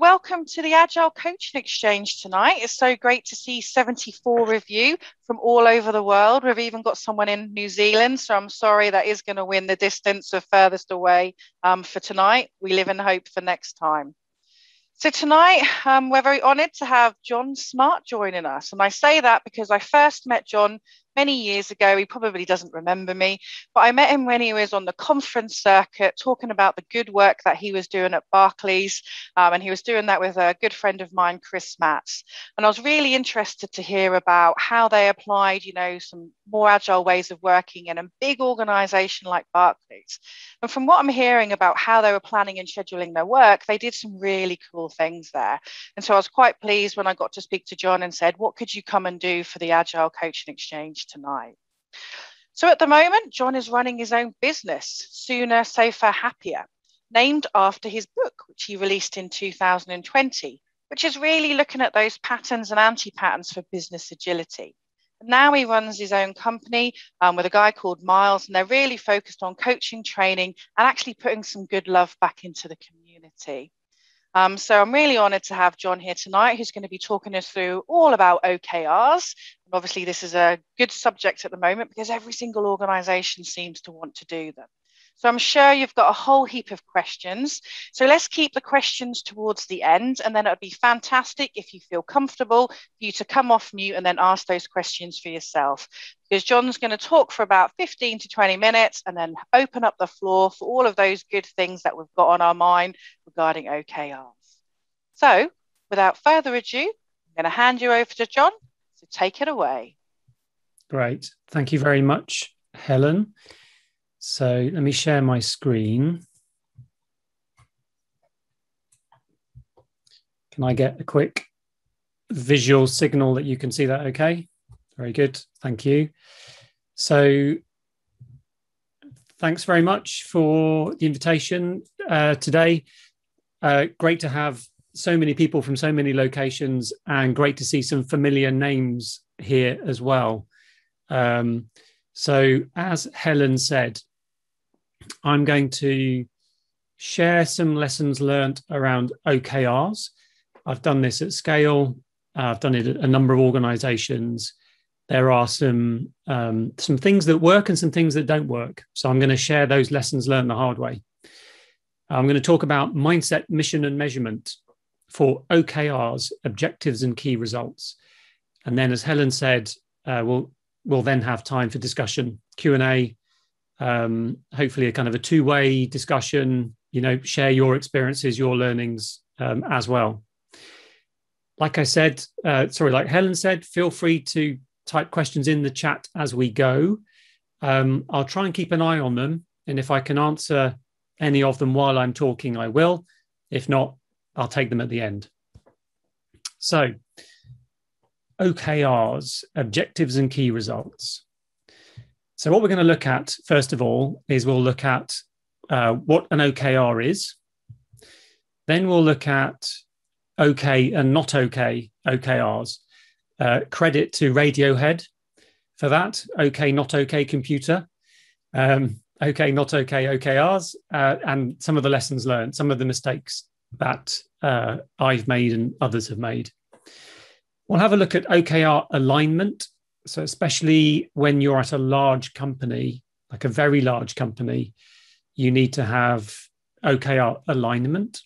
welcome to the Agile Coaching Exchange tonight. It's so great to see 74 of you from all over the world. We've even got someone in New Zealand, so I'm sorry that is going to win the distance of furthest away for tonight. We live in hope for next time. So tonight, we're very honoured to have Jon Smart joining us. And I say that because I first met Jon many years ago. He probably doesn't remember me, but I met him when he was on the conference circuit talking about the good work that he was doing at Barclays. And he was doing that with a good friend of mine, Chris Matz. And I was really interested to hear about how they applied, some more agile ways of working in a big organization like Barclays. And from what I'm hearing about how they were planning and scheduling their work, they did some really cool things there. And so I was quite pleased when I got to speak to Jon and said, what could you come and do for the Agile Coaching Exchange tonight? So at the moment, Jon is running his own business, Sooner Safer Happier, named after his book, which he released in 2020, which is really looking at those patterns and anti-patterns for business agility. And now he runs his own company with a guy called Miles, and they're really focused on coaching, training, and actually putting some good love back into the community. So I'm really honoured to have Jon here tonight, who's going to be talking us through all about OKRs. And obviously, this is a good subject at the moment because every single organisation seems to want to do them. So I'm sure you've got a whole heap of questions. So let's keep the questions towards the end, and then it would be fantastic if you feel comfortable for you to come off mute and then ask those questions for yourself. Because Jon's going to talk for about 15 to 20 minutes and then open up the floor for all of those good things that we've got on our mind regarding OKRs. So without further ado, I'm going to hand you over to Jon. So take it away. Great. Thank you very much, Helen. So let me share my screen. Can I get a quick visual signal that you can see that okay? Very good, thank you. So thanks very much for the invitation today. Great to have so many people from so many locations and great to see some familiar names here as well. So as Helen said, I'm going to share some lessons learned around OKRs. I've done this at scale. I've done it at a number of organizations. There are some things that work and some things that don't work. So I'm going to share those lessons learned the hard way. I'm going to talk about mindset, mission, and measurement for OKRs, objectives and key results. And then, as Helen said, we'll then have time for discussion, Q&A, hopefully a kind of a two-way discussion, share your experiences, your learnings as well. Like Helen said, feel free to type questions in the chat as we go. I'll try and keep an eye on them. And if I can answer any of them while I'm talking, I will. If not, I'll take them at the end. So, OKRs, objectives and key results. So what we're going to look at, first of all, is we'll look at what an OKR is. Then we'll look at OK and not OK OKRs. Credit to Radiohead for that. OK, not OK computer. OK, not OK OKRs. And some of the lessons learned, some of the mistakes that I've made and others have made. We'll have a look at OKR alignment. So especially when you're at a large company, like a very large company, you need to have OKR alignment.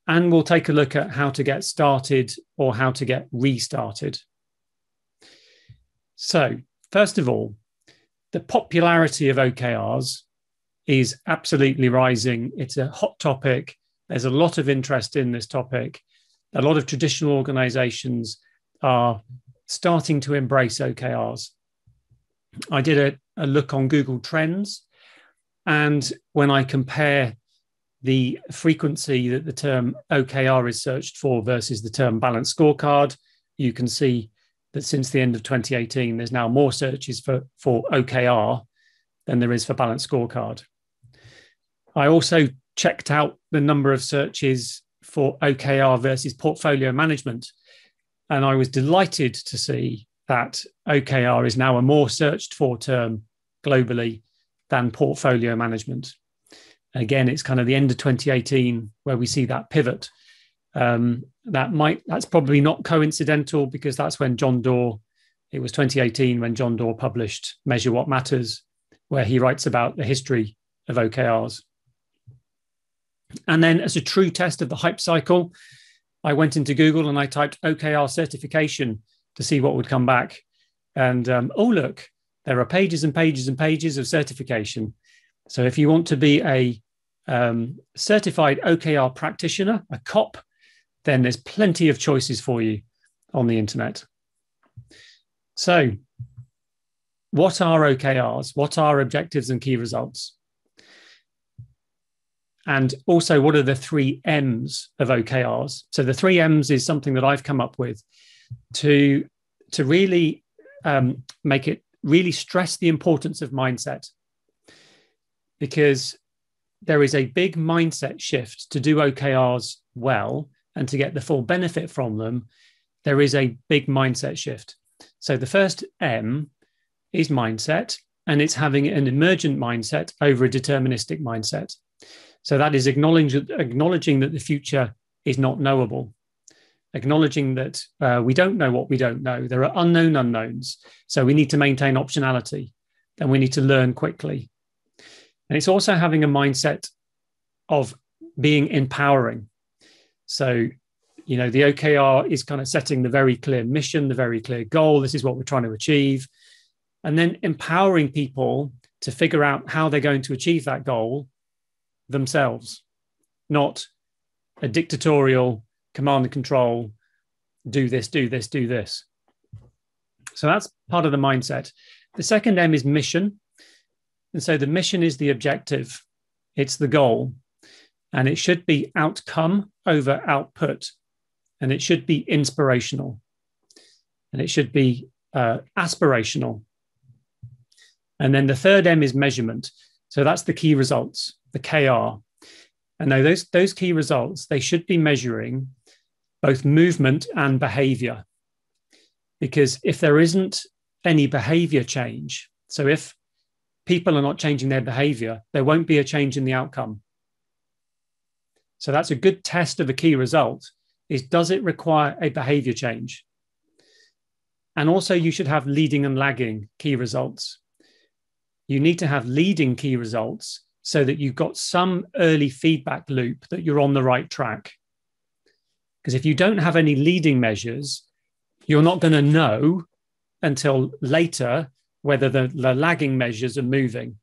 And we'll take a look at how to get started or how to get restarted. So first of all, the popularity of OKRs is absolutely rising. It's a hot topic. There's a lot of interest in this topic. A lot of traditional organizations are starting to embrace OKRs. I did a look on Google Trends, and when I compare the frequency that the term OKR is searched for versus the term balanced scorecard, you can see that since the end of 2018, there's now more searches for OKR than there is for balanced scorecard. I also checked out the number of searches for OKR versus portfolio management. And I was delighted to see that OKR is now a more searched for term globally than portfolio management. Again, it's kind of the end of 2018 where we see that pivot. That's probably not coincidental, because that's when it was 2018 when Jon Doerr published Measure What Matters, where he writes about the history of OKRs. And then, as a true test of the hype cycle, I went into Google and I typed OKR certification to see what would come back. And oh, look, there are pages and pages and pages of certification. So if you want to be a certified OKR practitioner, a COP, then there's plenty of choices for you on the internet. So what are OKRs? What are objectives and key results? And also, what are the 3 M's of OKRs? So the 3 M's is something that I've come up with to really make it really stress the importance of mindset, because there is a big mindset shift to do OKRs well and to get the full benefit from them. There is a big mindset shift. So the first M is mindset, and it's having an emergent mindset over a deterministic mindset. So that is acknowledging that the future is not knowable, acknowledging that we don't know what we don't know. There are unknown unknowns. So we need to maintain optionality, and we need to learn quickly. And it's also having a mindset of being empowering. So, the OKR is kind of setting the very clear mission, the very clear goal. This is what we're trying to achieve. And then empowering people to figure out how they're going to achieve that goal themselves, not a dictatorial command and control, do this, do this, do this. So that's part of the mindset. The second M is mission. And so the mission is the objective. It's the goal. And it should be outcome over output. And it should be inspirational. And it should be aspirational. And then the third M is measurement. So that's the key results, the KR. And now those key results, they should be measuring both movement and behavior. Because if there isn't any behavior change, so if people are not changing their behavior, there won't be a change in the outcome. So that's a good test of a key result, is does it require a behavior change? And also you should have leading and lagging key results. You need to have leading key results so that you've got some early feedback loop that you're on the right track. Because if you don't have any leading measures, you're not going to know until later whether the lagging measures are moving.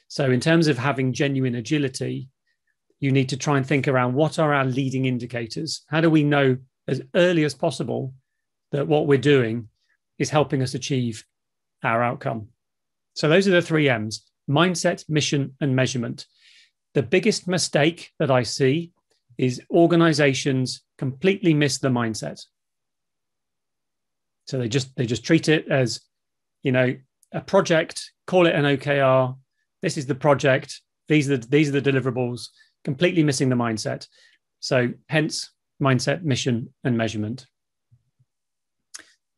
So in terms of having genuine agility, you need to try and think around what are our leading indicators? How do we know as early as possible that what we're doing is helping us achieve our outcome? So those are the 3 M's: mindset, mission, and measurement. The biggest mistake that I see is organizations completely miss the mindset. So they just treat it as, a project, call it an OKR. This is the project. These are the deliverables, completely missing the mindset. So hence mindset, mission, and measurement.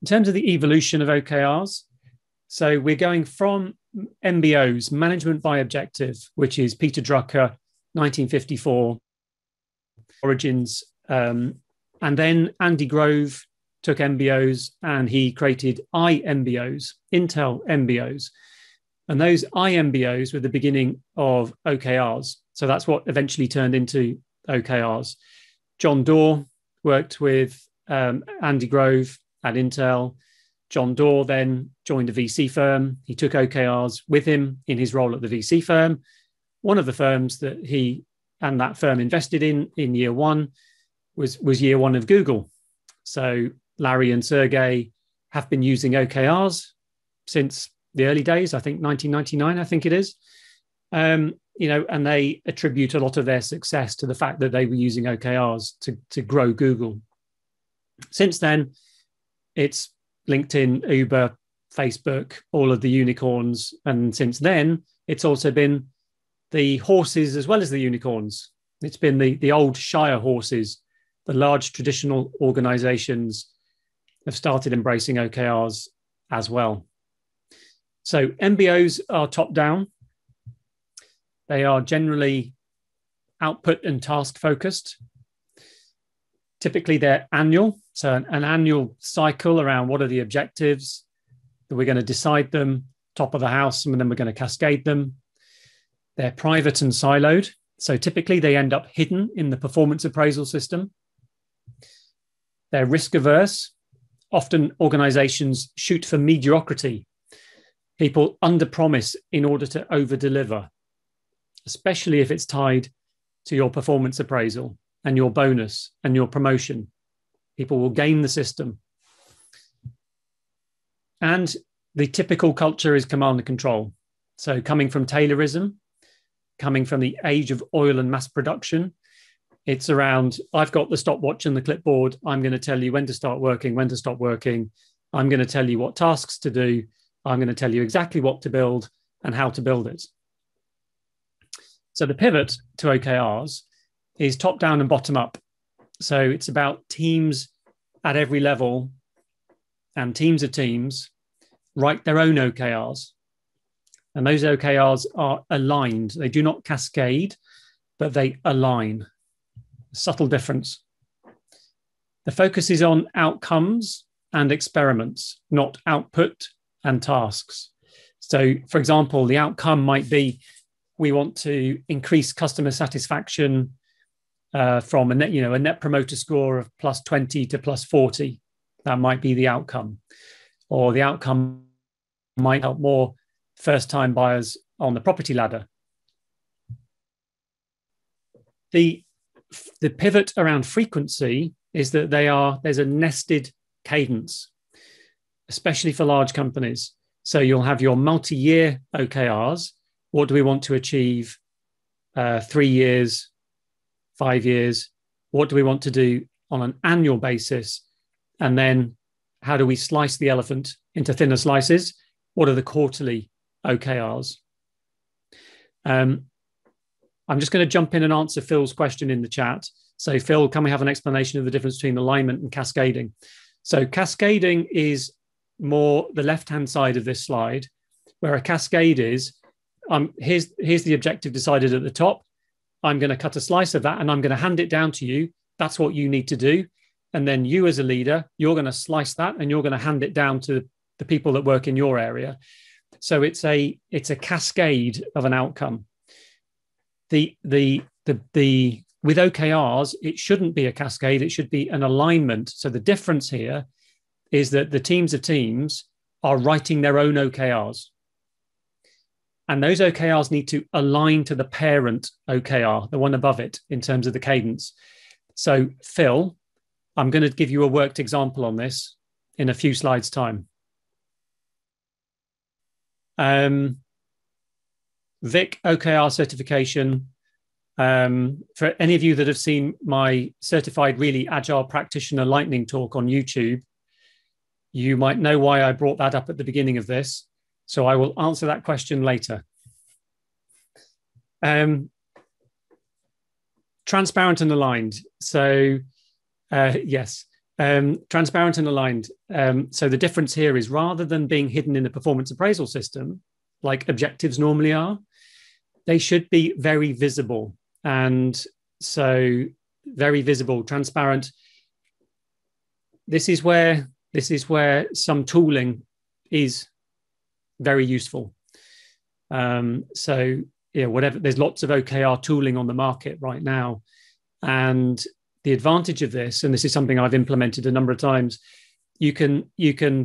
In terms of the evolution of OKRs, so we're going from MBOs, management by objective, which is Peter Drucker, 1954, origins. And then Andy Grove took MBOs and he created IMBOs, Intel MBOs. And those IMBOs were the beginning of OKRs. So that's what eventually turned into OKRs. Jon Doerr worked with Andy Grove at Intel. Jon Doerr then joined a VC firm. He took OKRs with him in his role at the VC firm. One of the firms that he and that firm invested in year one was year one of Google. So Larry and Sergey have been using OKRs since the early days, I think 1999, I think it is. And they attribute a lot of their success to the fact that they were using OKRs to grow Google. Since then, it's LinkedIn, Uber, Facebook, all of the unicorns. And since then, it's also been the horses as well as the unicorns. It's been the old Shire horses. The large traditional organizations have started embracing OKRs as well. So MBOs are top down. They are generally output and task focused. Typically, they're annual. So an annual cycle around what are the objectives, that we're going to decide them, top of the house, and then we're going to cascade them. They're private and siloed. So typically, they end up hidden in the performance appraisal system. They're risk averse. Often organizations shoot for mediocrity. People underpromise in order to overdeliver, especially if it's tied to your performance appraisal and your bonus and your promotion. People will game the system. And the typical culture is command and control. So coming from Taylorism, coming from the age of oil and mass production, it's around, I've got the stopwatch and the clipboard. I'm going to tell you when to start working, when to stop working. I'm going to tell you what tasks to do. I'm going to tell you exactly what to build and how to build it. So the pivot to OKRs is top down and bottom up. So it's about teams at every level and teams of teams write their own OKRs. And those OKRs are aligned. They do not cascade, but they align. A subtle difference. The focus is on outcomes and experiments, not output and tasks. So, for example, the outcome might be we want to increase customer satisfaction from a net promoter score of plus 20 to plus 40. That might be the outcome. Or the outcome might help more first-time buyers on the property ladder. The pivot around frequency is that there's a nested cadence, especially for large companies. So you'll have your multi-year OKRs. What do we want to achieve? 3 years, 5 years. What do we want to do on an annual basis? And then how do we slice the elephant into thinner slices? What are the quarterly OKRs? I'm just going to jump in and answer Phil's question in the chat. So Phil, can we have an explanation of the difference between alignment and cascading? So cascading is more the left-hand side of this slide, where a cascade is, here's the objective decided at the top. I'm going to cut a slice of that and I'm going to hand it down to you. That's what you need to do. And then you as a leader, you're going to slice that and you're going to hand it down to the people that work in your area. So it's a cascade of an outcome. With OKRs, it shouldn't be a cascade. It should be an alignment. So the difference here is that the teams of teams are writing their own OKRs. And those OKRs need to align to the parent OKR, the one above it, in terms of the cadence. So Phil, I'm going to give you a worked example on this in a few slides' time. Vic, OKR certification. For any of you that have seen my certified really agile practitioner lightning talk on YouTube, you might know why I brought that up at the beginning of this. So I will answer that question later. Transparent and aligned. So yes, transparent and aligned. So the difference here is rather than being hidden in the performance appraisal system, like objectives normally are, they should be very visible. And so very visible, transparent. This is where some tooling is very useful. So yeah, whatever, there's lots of OKR tooling on the market right now. And the advantage of this, and this is something I've implemented a number of times, you can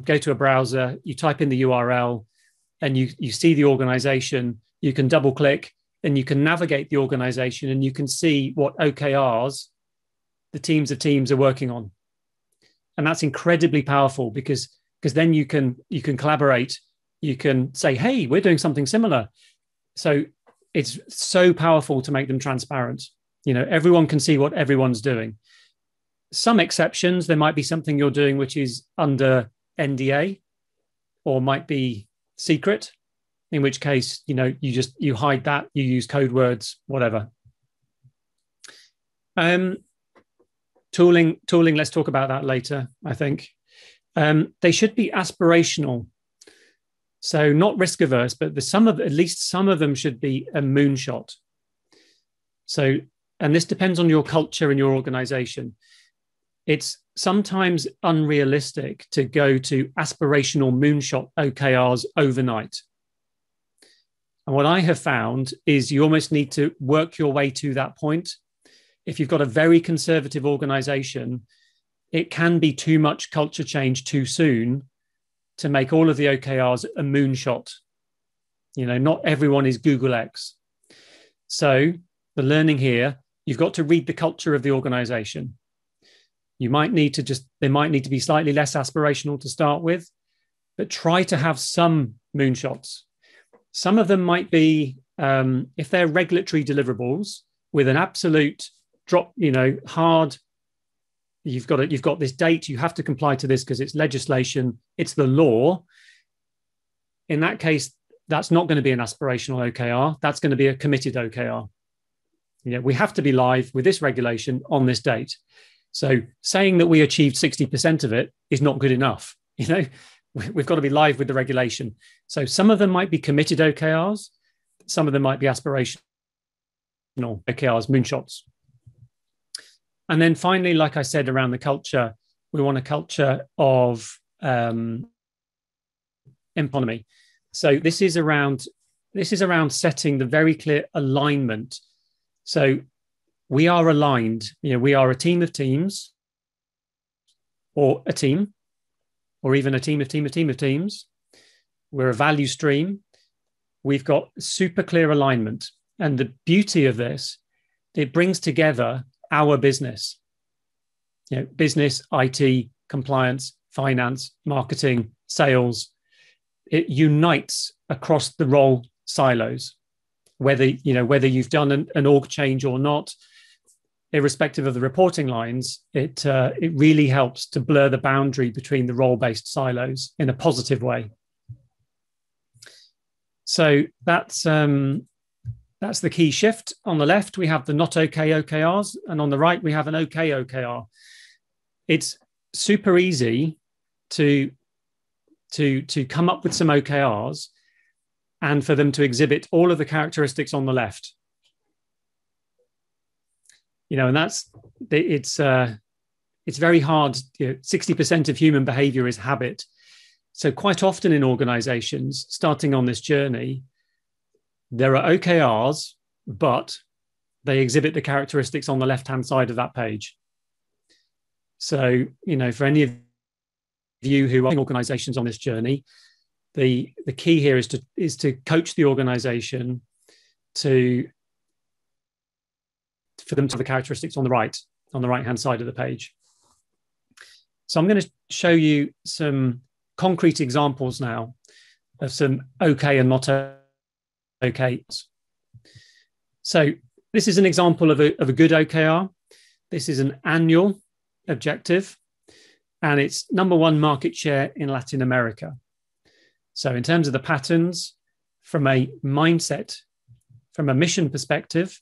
go to a browser, you type in the URL, and you see the organization, you can double click, and you can navigate the organization, and you can see what OKRs the teams of teams are working on. And that's incredibly powerful because then you can collaborate. You can say, hey, we're doing something similar. So it's so powerful to make them transparent. You know, everyone can see what everyone's doing. Some exceptions, there might be something you're doing which is under NDA or might be secret, in which case, you know, you hide that, you use code words, whatever. Tooling, let's talk about that later, I think. They should be aspirational. So not risk averse, but at least some of them should be a moonshot. So, and this depends on your culture and your organization. it's sometimes unrealistic to go to aspirational moonshot OKRs overnight. And what I have found is you almost need to work your way to that point. If you've got a very conservative organization, it can be too much culture change too soon to make all of the OKRs a moonshot. Not everyone is Google X. So the learning here, you've got to read the culture of the organization. They might need to be slightly less aspirational to start with, but try to have some moonshots. Some of them might be, if they're regulatory deliverables with an absolute drop, hard, you've got this date, you have to comply to this because it's legislation, it's the law. In that case, that's not going to be an aspirational OKR. That's going to be a committed OKR. We have to be live with this regulation on this date. So saying that we achieved 60% of it is not good enough. We've got to be live with the regulation. So some of them might be committed OKRs. Some of them might be aspirational OKRs, moonshots. And then finally, like I said, around the culture, we want a culture of economy. So this is around setting the very clear alignment. So we are aligned. We are a team of teams, or a team, or even a team of teams. We're a value stream. We've got super clear alignment. And the beauty of this, it brings together our business, business, IT, compliance, finance, marketing, sales. It unites across the role silos, whether you've done an org change or not, irrespective of the reporting lines. It really helps to blur the boundary between the role-based silos in a positive way. So that's the key shift. On the left, we have the not okay OKRs, and on the right, we have an okay OKR. It's super easy to come up with some OKRs and for them to exhibit all of the characteristics on the left. And it's very hard. 60% of human behavior is habit. So quite often in organizations starting on this journey, there are OKRs, but they exhibit the characteristics on the left-hand side of that page. So, for any of you who are in organizations on this journey, the key here is to coach the organization for them to have the characteristics on the right-hand side of the page. So I'm going to show you some concrete examples now of some okay and not okay. So this is an example of a good OKR. This is an annual objective, and it's number 1 market share in Latin America. So in terms of the patterns, from a mindset, from a mission perspective,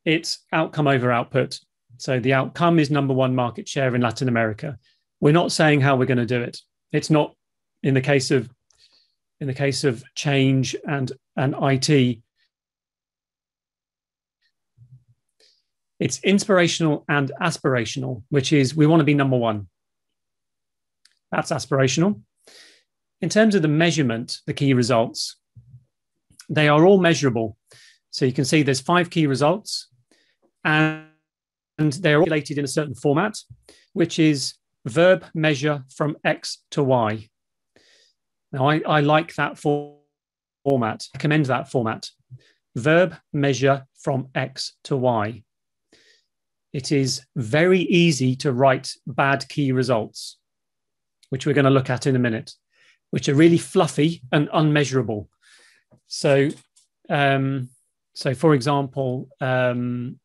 it's outcome over output. So the outcome is number 1 market share in Latin America. We're not saying how we're going to do it. It's not in the case of change and IT. It's inspirational and aspirational, which is we want to be number 1. That's aspirational. In terms of the measurement, the key results, they are all measurable. So you can see there's 5 key results, and they're all related in a certain format, which is verb measure from X to Y. Now, I like that format. I commend that format. Verb measure from X to Y. It is very easy to write bad key results, which we're going to look at in a minute, which are really fluffy and unmeasurable. So, for example, some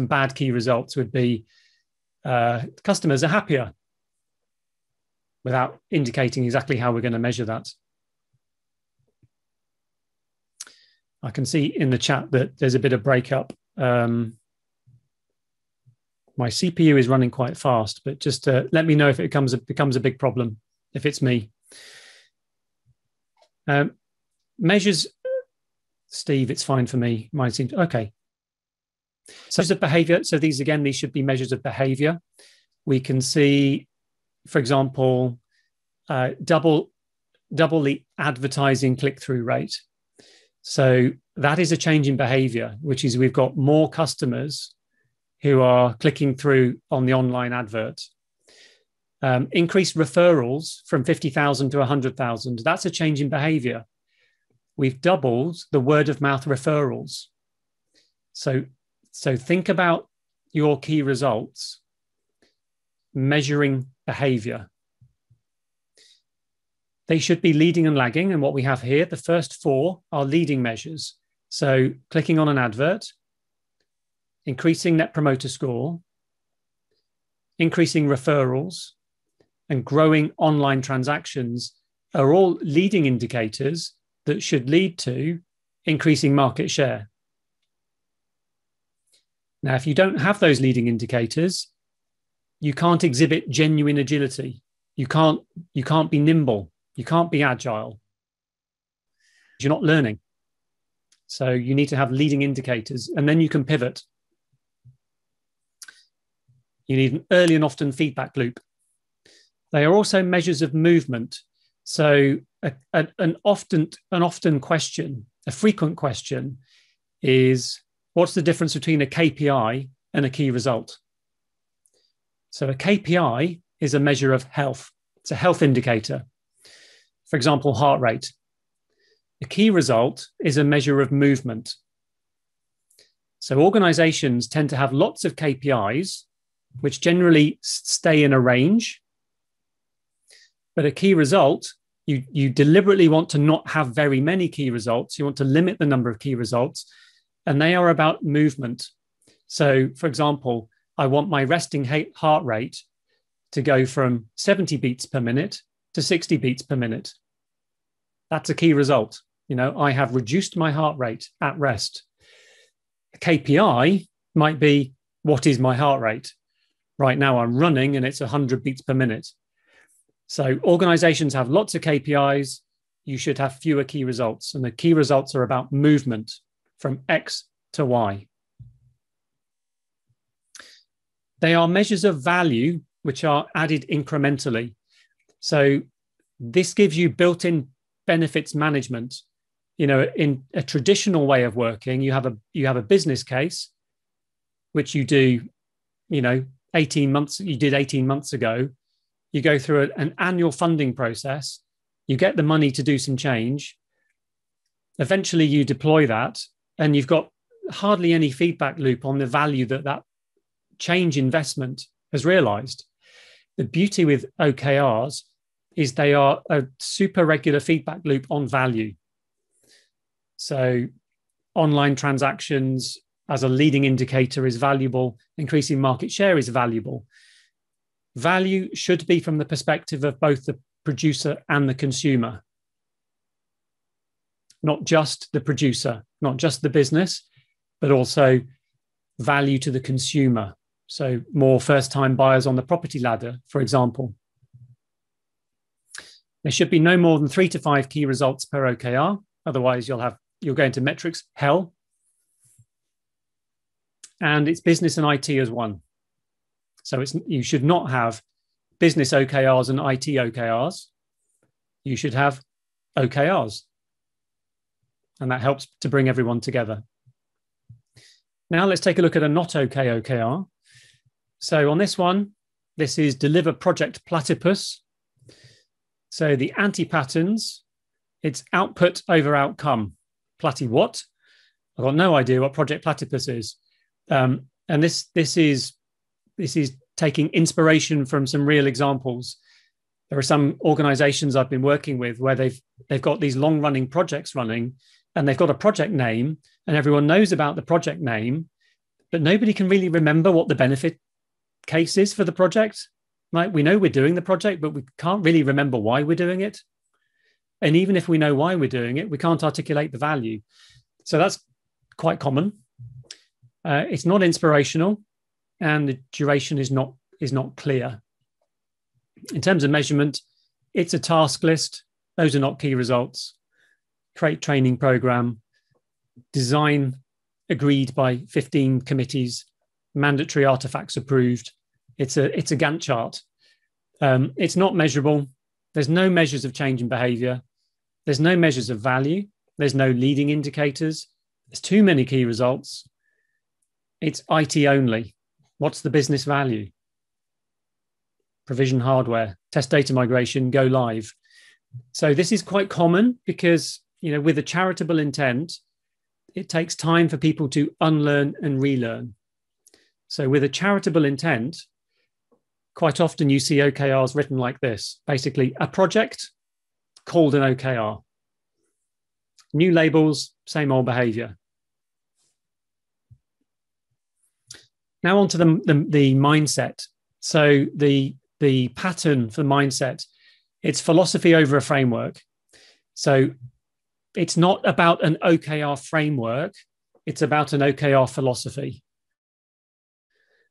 bad key results would be customers are happier, without indicating exactly how we're going to measure that. I can see in the chat that there's a bit of breakup. My CPU is running quite fast, but just let me know if it becomes a big problem, if it's me. Measures, Steve, it's fine for me. Mine seems okay. So measures of behavior. So these should be measures of behavior. We can see, for example, double the advertising click-through rate. So that is a change in behavior, which is we've got more customers who are clicking through on the online advert. Increased referrals from 50,000 to 100,000. That's a change in behavior. We've doubled the word of mouth referrals. So think about your key results measuring behavior. They should be leading and lagging. And what we have here, the first four are leading measures. So clicking on an advert, increasing net promoter score, increasing referrals, and growing online transactions are all leading indicators that should lead to increasing market share. Now, if you don't have those leading indicators, you can't exhibit genuine agility. You can't be nimble. You can't be agile. You're not learning. So you need to have leading indicators, and then you can pivot. You need an early and often feedback loop. They are also measures of movement. So an often question, a frequent question is, what's the difference between a KPI and a key result? So a KPI is a measure of health. It's a health indicator. For example, heart rate. A key result is a measure of movement. So organizations tend to have lots of KPIs, which generally stay in a range. But a key result, you deliberately want to not have very many key results. You want to limit the number of key results, and they are about movement. So, for example, I want my resting heart rate to go from 70 beats per minute to 60 beats per minute. That's a key result. I have reduced my heart rate at rest. A KPI might be, what is my heart rate? Right now I'm running and it's 100 beats per minute. So organizations have lots of KPIs. You should have fewer key results. And the key results are about movement from X to Y. They are measures of value, which are added incrementally. So this gives you built-in benefits management. In a traditional way of working, you have a business case, which you do, 18 months ago. You go through an annual funding process. You get the money to do some change. Eventually, you deploy that, and you've got hardly any feedback loop on the value that change investment has realized. The beauty with OKRs is they are a super regular feedback loop on value. So online transactions as a leading indicator is valuable. Increasing market share is valuable. Value should be from the perspective of both the producer and the consumer. Not just the producer, not just the business, but also value to the consumer. So more first-time buyers on the property ladder, for example. There should be no more than 3 to 5 key results per OKR. Otherwise, you'll go into metrics hell. And it's business and IT as one. So you should not have business OKRs and IT OKRs. You should have OKRs. And that helps to bring everyone together. Now let's take a look at a not okay OKR. So on this one, this is deliver project platypus. So the Antipatterns, it's output over outcome. Platy what? I've got no idea what project platypus is. And this is taking inspiration from some real examples. There are some organizations I've been working with where they've got these long-running projects running, and they've got a project name, and everyone knows about the project name, but nobody can really remember what the benefit case is for the project. Like, we know we're doing the project, but we can't really remember why we're doing it. And even if we know why we're doing it, we can't articulate the value. So that's quite common. It's not inspirational, and the duration is not clear. In terms of measurement, it's a task list. Those are not key results. Create training program, design agreed by 15 committees, mandatory artifacts approved. It's a Gantt chart. It's not measurable. There's no measures of change in behavior. There's no measures of value. There's no leading indicators. There's too many key results. It's IT only. What's the business value? Provision hardware, test data migration, go live. So this is quite common because, with a charitable intent, it takes time for people to unlearn and relearn. So with a charitable intent, quite often you see OKRs written like this, basically a project called an OKR. New labels, same old behavior. Now onto the mindset. So the pattern for mindset, it's philosophy over a framework. So it's not about an OKR framework, it's about an OKR philosophy.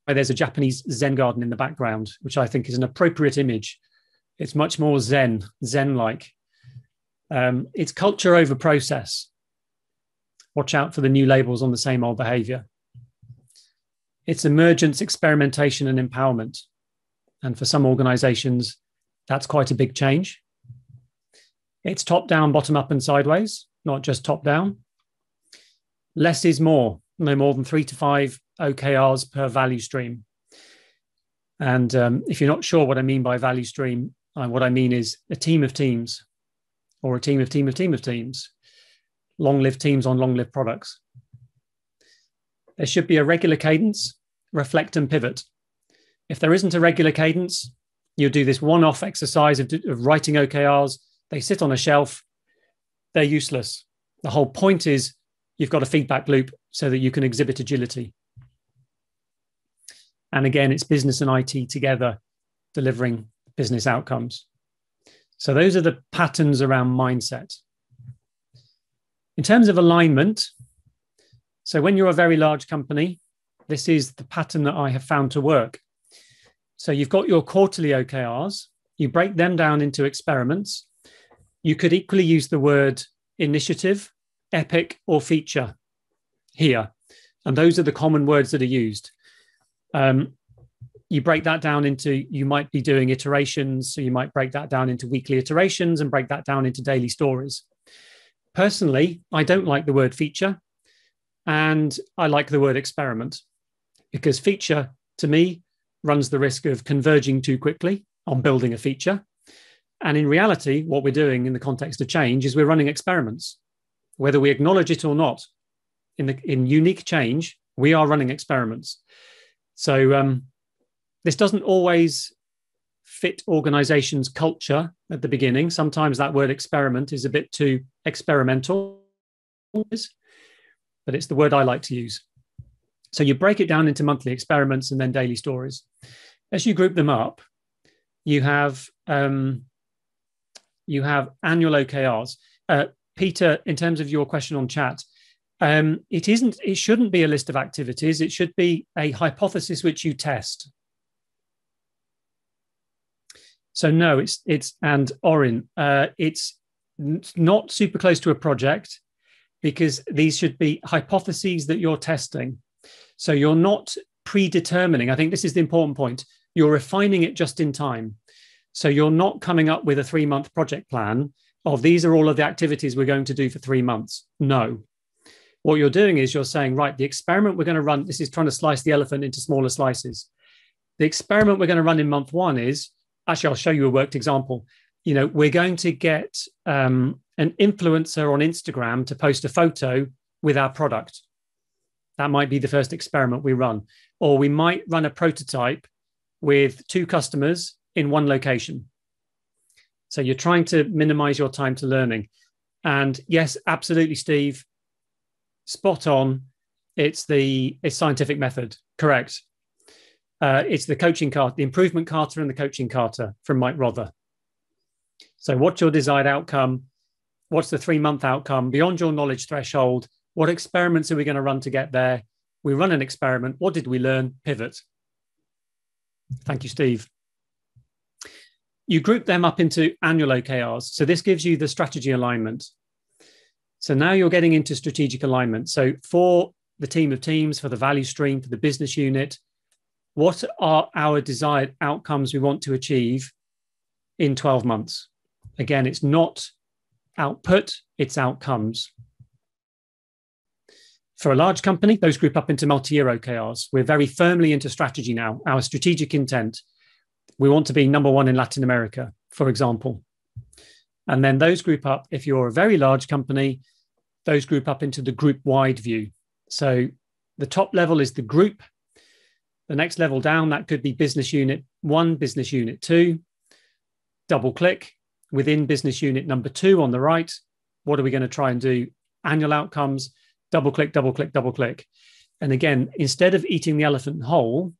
There's a Japanese Zen garden in the background, which I think is an appropriate image. It's much more Zen-like. It's culture over process. Watch out for the new labels on the same old behavior. It's emergence, experimentation, and empowerment. And for some organizations, that's quite a big change. It's top down, bottom up, and sideways, not just top down. Less is more, no more than 3 to 5 OKRs per value stream. And if you're not sure what I mean by value stream, what I mean is a team of teams, or a team of teams, long-lived teams on long-lived products. There should be a regular cadence, reflect and pivot. If there isn't a regular cadence, you'll do this one-off exercise of writing OKRs. They sit on a shelf. They're useless. The whole point is you've got a feedback loop so that you can exhibit agility. And again, it's business and IT together delivering business outcomes. So those are the patterns around mindset. In terms of alignment, so when you're a very large company, this is the pattern that I have found to work. So you've got your quarterly OKRs, you break them down into experiments. You could equally use the word initiative, epic, or feature here. And those are the common words that are used. You break that down into, you might be doing iterations, so you might break that down into weekly iterations and break that down into daily stories. Personally, I don't like the word feature, and I like the word experiment, because feature, to me, runs the risk of converging too quickly on building a feature. And in reality, what we're doing in the context of change is we're running experiments. Whether we acknowledge it or not, in unique change, we are running experiments. So this doesn't always fit organizations' culture at the beginning. Sometimes that word experiment is a bit too experimental, but it's the word I like to use. So you break it down into monthly experiments and then daily stories. As you group them up, you have annual OKRs. Peter, in terms of your question on chat, it shouldn't be a list of activities. It should be a hypothesis which you test. So no, and Orin, it's not super close to a project, because these should be hypotheses that you're testing. So you're not predetermining. I think this is the important point. You're refining it just in time. So you're not coming up with a 3-month project plan of these are all of the activities we're going to do for 3 months. No. What you're doing is you're saying, right, the experiment we're going to run, this is trying to slice the elephant into smaller slices. The experiment we're going to run in month 1 is, actually, I'll show you a worked example. We're going to get an influencer on Instagram to post a photo with our product. That might be the first experiment we run. Or we might run a prototype with 2 customers in 1 location. So you're trying to minimize your time to learning. And yes, absolutely, Steve, spot on. It's scientific method, correct. It's the coaching cart, the improvement carter and the coaching carter from Mike Rother. So what's your desired outcome? What's the 3-month outcome? Beyond your knowledge threshold, what experiments are we going to run to get there? We run an experiment. What did we learn? Pivot. Thank you, Steve. You group them up into annual OKRs. So this gives you the strategy alignment. So now you're getting into strategic alignment. So for the team of teams, for the value stream, for the business unit. What are our desired outcomes we want to achieve in 12 months? Again, it's not output, it's outcomes. For a large company, those group up into multi-year OKRs. We're very firmly into strategy now. Our strategic intent, we want to be number one in Latin America, for example. And then those group up, if you're a very large company, those group up into the group-wide view. So the top level is the group. The next level down, that could be business unit 1, business unit 2. Double click within business unit number 2 on the right. What are we going to try and do? Annual outcomes, double click, double click, double click. And again, instead of eating the elephant whole,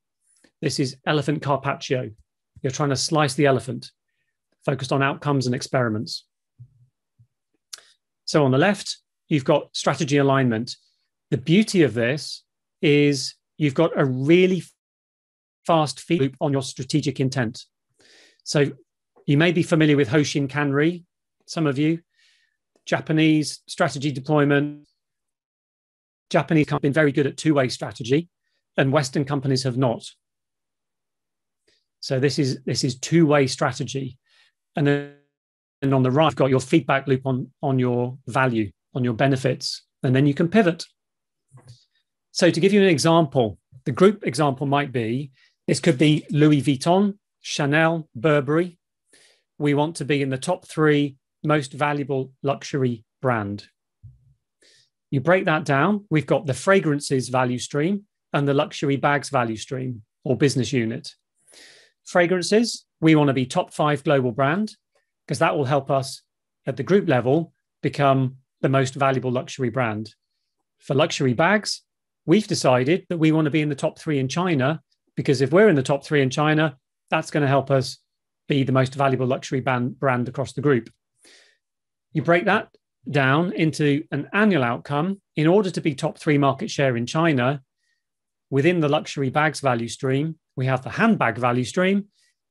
this is elephant carpaccio. You're trying to slice the elephant, focused on outcomes and experiments. So on the left, you've got strategy alignment. The beauty of this is you've got a really fast feed loop on your strategic intent. So you may be familiar with Hoshin Kanri, some of you. Japanese strategy deployment. Japanese companies have been very good at two-way strategy, and Western companies have not. So this is two-way strategy. And then on the right, you've got your feedback loop on your value, on your benefits, and then you can pivot. So to give you an example, the group example might be, this could be Louis Vuitton, Chanel, Burberry. We want to be in the top 3 most valuable luxury brand. You break that down, we've got the fragrances value stream and the luxury bags value stream or business unit. Fragrances, we want to be top 5 global brand because that will help us at the group level become the most valuable luxury brand. For luxury bags, we've decided that we want to be in the top 3 in China because if we're in the top 3 in China, that's going to help us be the most valuable luxury brand across the group. You break that down into an annual outcome. In order to be top 3 market share in China, within the luxury bags value stream, we have the handbag value stream.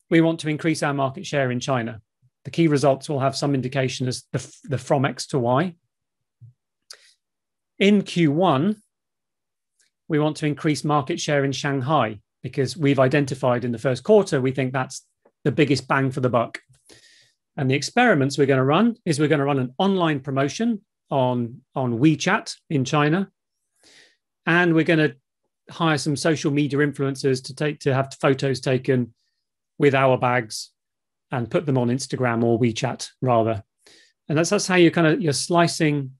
We want to increase our market share in China. The key results will have some indication as the from X to Y. In Q1, we want to increase market share in Shanghai because we've identified in the first quarter, we think that's the biggest bang for the buck. And the experiments we're going to run is we're going to run an online promotion on WeChat in China. And we're going to hire some social media influencers to have photos taken with our bags and put them on Instagram or WeChat rather. And that's how you're slicing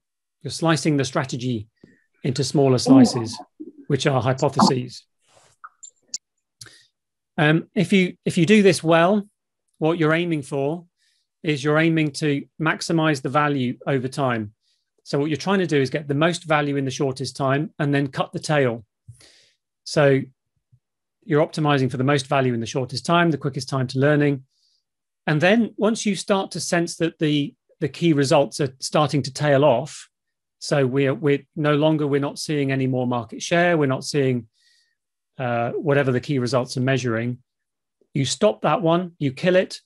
the strategy into smaller slices, which are hypotheses. If you do this well, what you're aiming for is you're aiming to maximize the value over time. So what you're trying to do is get the most value in the shortest time and then cut the tail. So you're optimizing for the most value in the shortest time, the quickest time to learning. And then once you start to sense that the key results are starting to tail off, so we're not seeing any more market share, we're not seeing whatever the key results are measuring, you stop that one, you kill it,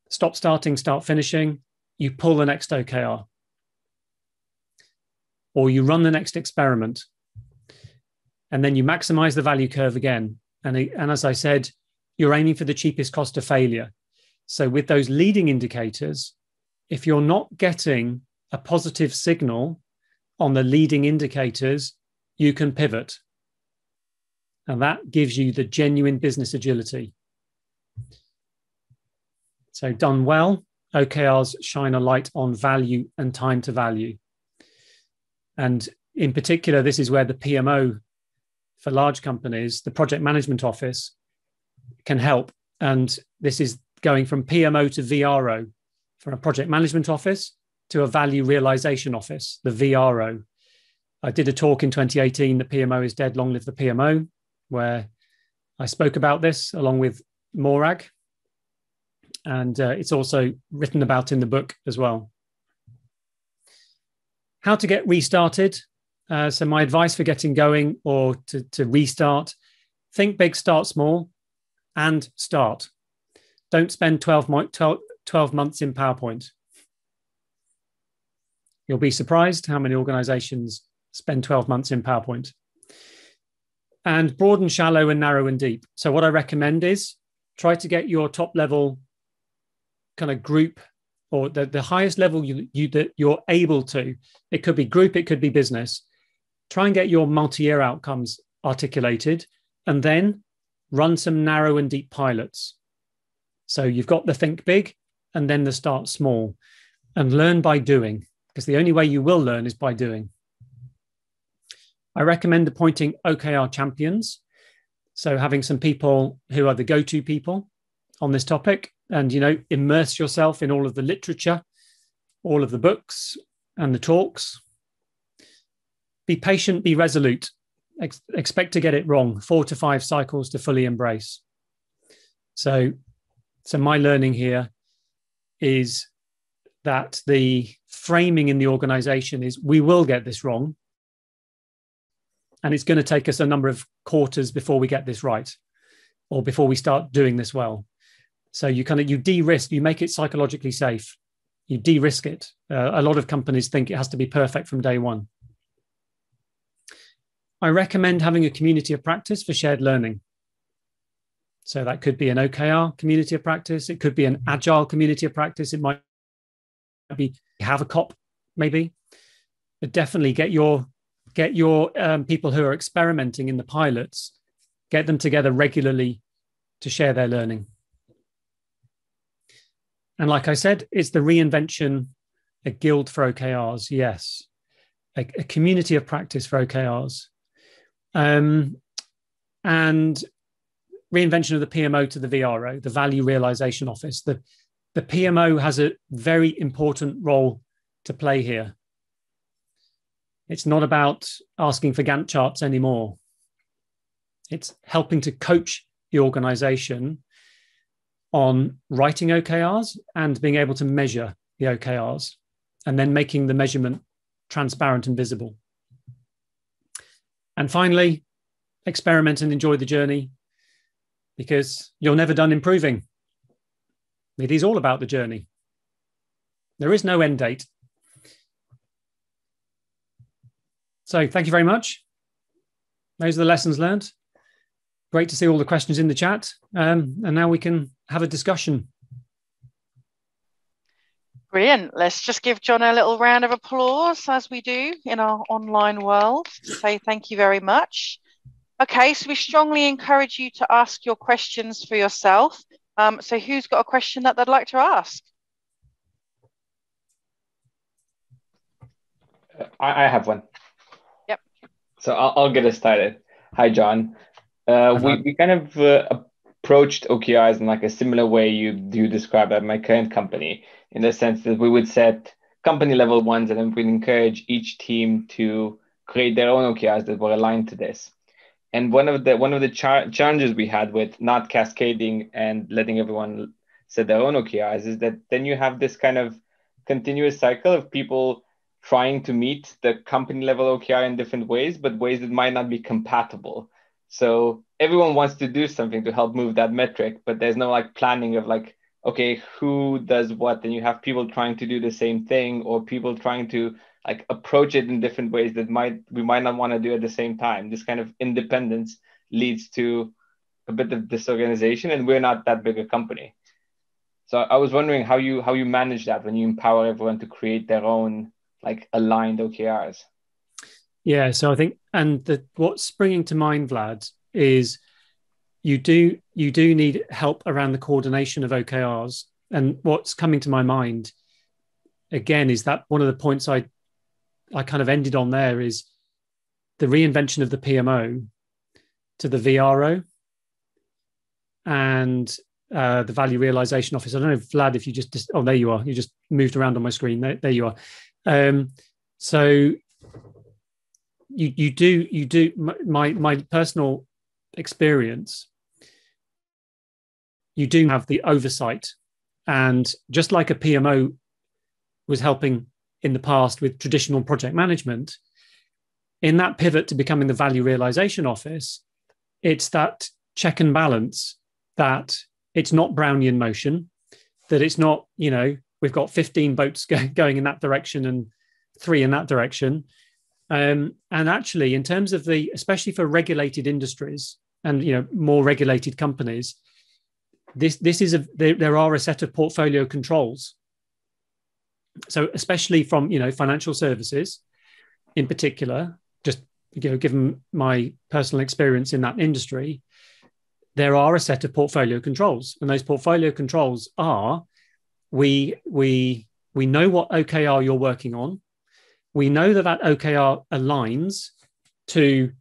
stop starting, start finishing, you pull the next OKR. Or you run the next experiment. And then you maximize the value curve again. And as I said, you're aiming for the cheapest cost of failure. So with those leading indicators, if you're not getting a positive signal on the leading indicators, you can pivot. And that gives you the genuine business agility. So done well, OKRs shine a light on value and time to value. And in particular, this is where the PMO for large companies, the project management office, can help. And this is going from PMO to VRO, from a project management office to a value realization office, the VRO. I did a talk in 2018, the PMO is dead, long live the PMO, where I spoke about this along with Morag. And it's also written about in the book as well. How to get restarted. So my advice for getting going or to restart, think big, start small, and start. Don't spend 12 months in PowerPoint. You'll be surprised how many organizations spend 12 months in PowerPoint. and broad and shallow and narrow and deep. So what I recommend is try to get your top level kind of group, or the highest level that you're able to. It could be group, it could be business. Try and get your multi-year outcomes articulated, and then run some narrow and deep pilots. So you've got the think big and then the start small, and learn by doing, because the only way you will learn is by doing. I recommend appointing OKR champions. So having some people who are the go-to people on this topic, and, immerse yourself in all of the literature, all of the books and the talks. Be patient, be resolute. Expect to get it wrong. 4 to 5 cycles to fully embrace. So my learning here is that the framing in the organization is we will get this wrong. And it's going to take us a number of quarters before we get this right, or before we start doing this well. So you de-risk, you make it psychologically safe. You de-risk it. A lot of companies think it has to be perfect from day one. I recommend having a community of practice for shared learning. So that could be an OKR community of practice. It could be an agile community of practice. It might be have a COP, maybe. But definitely get your people who are experimenting in the pilots, get them together regularly to share their learning. And like I said, it's the reinvention, a guild for OKRs, yes. A community of practice for OKRs. And reinvention of the PMO to the VRO, the Value Realization Office. The PMO has a very important role to play here. It's not about asking for Gantt charts anymore. It's helping to coach the organization on writing OKRs and being able to measure the OKRs, and then making the measurement transparent and visible. And finally, experiment and enjoy the journey, because you're never done improving. It is all about the journey. There is no end date. So thank you very much. Those are the lessons learned. Great to see all the questions in the chat. And now we can have a discussion. Brilliant. Let's just give Jon a little round of applause, as we do in our online world, to say thank you very much. Okay, so we strongly encourage you to ask your questions for yourself. So who's got a question that they'd like to ask? I have one. Yep. So I'll get us started. Hi, Jon. We kind of approached OKRs in like a similar way you describe at my current company, in the sense that we would set company level ones, and then we'd encourage each team to create their own OKRs that were aligned to this. And one of the challenges we had with not cascading and letting everyone set their own OKRs is that then you have this kind of continuous cycle of people trying to meet the company level OKR in different ways, but ways that might not be compatible. So everyone wants to do something to help move that metric, but there's no like planning of like, okay, who does what? And you have people trying to do the same thing, or people trying to like approach it in different ways that we might not want to do at the same time. This kind of independence leads to a bit of disorganization, and we're not that big a company. So I was wondering how you manage that when you empower everyone to create their own like aligned OKRs. Yeah, so I think, and what's springing to mind, Vlad, is you do need help around the coordination of OKRs. And what's coming to my mind, again, is that one of the points I kind of ended on there is the reinvention of the PMO to the VRO and the Value Realization Office. I don't know, Vlad, if you just oh, there you are. You just moved around on my screen. There you are. So you do. My personal experience, you do have the oversight, and just like a PMO was helping in the past with traditional project management, in that pivot to becoming the Value Realization Office, it's that check and balance, that it's not Brownian motion, that it's not, we've got 15 boats going in that direction and 3 in that direction. And actually, in terms of especially for regulated industries and more regulated companies, there are a set of portfolio controls. So especially from financial services in particular, just given my personal experience in that industry, there are a set of portfolio controls, and those portfolio controls are we know what OKR you're working on. We know that OKR aligns to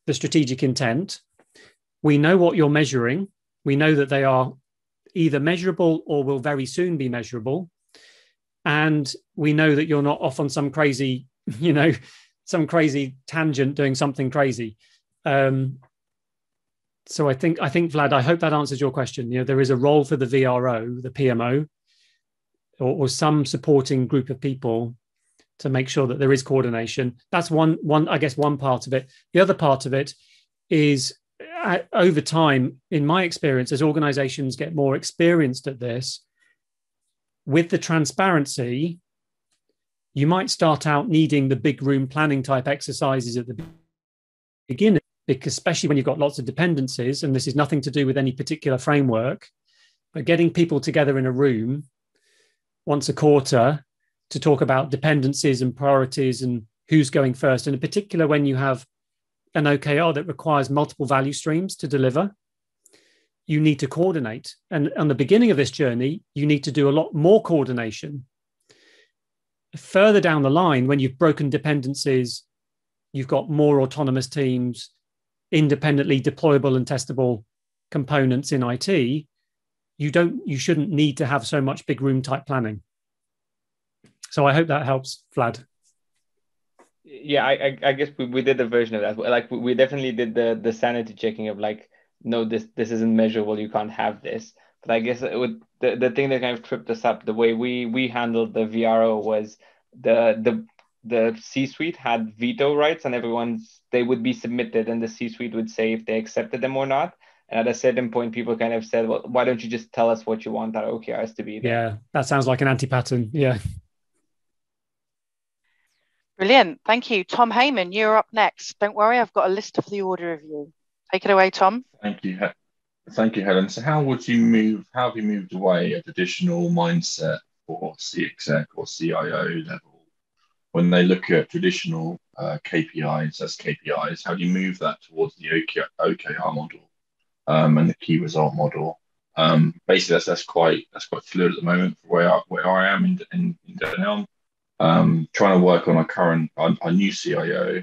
the strategic intent. We know what you're measuring. We know that they are either measurable or will very soon be measurable. And we know that you're not off on some crazy, some crazy tangent doing something crazy. So I think, Vlad, I hope that answers your question. There is a role for the VRO, the PMO, or some supporting group of people to make sure that there is coordination. That's one part of it. The other part of it is over time, in my experience, as organizations get more experienced at this, with the transparency, you might start out needing the big room planning type exercises at the beginning, because especially when you've got lots of dependencies, and this is nothing to do with any particular framework, but getting people together in a room once a quarter to talk about dependencies and priorities and who's going first. And in particular, when you have an OKR that requires multiple value streams to deliver, you need to coordinate. And on the beginning of this journey, you need to do a lot more coordination. Further down the line, when you've broken dependencies, you've got more autonomous teams, independently deployable and testable components in IT, you shouldn't need to have so much big room type planning. So I hope that helps, Vlad. Yeah, I guess we did a version of that. Like we definitely did the sanity checking of like, no, this isn't measurable, you can't have this. But I guess the thing that kind of tripped us up, the way we handled the VRO was the C-suite had veto rights, and they would be submitted, and the C-suite would say if they accepted them or not. And at a certain point, people kind of said, well, why don't you just tell us what you want our OKRs to be? Yeah, that sounds like an anti-pattern. Yeah. Brilliant. Thank you. Tom Heyman, you're up next. Don't worry, I've got a list of the order of you. Take it away, Tom. Thank you. Thank you, Helen. So how have you moved away a traditional mindset for C-exec or CIO level when they look at traditional KPIs as KPIs? How do you move that towards the OKR model and the key result model? Basically, that's quite fluid at the moment for where I am in Dell. Trying to work on our new CIO,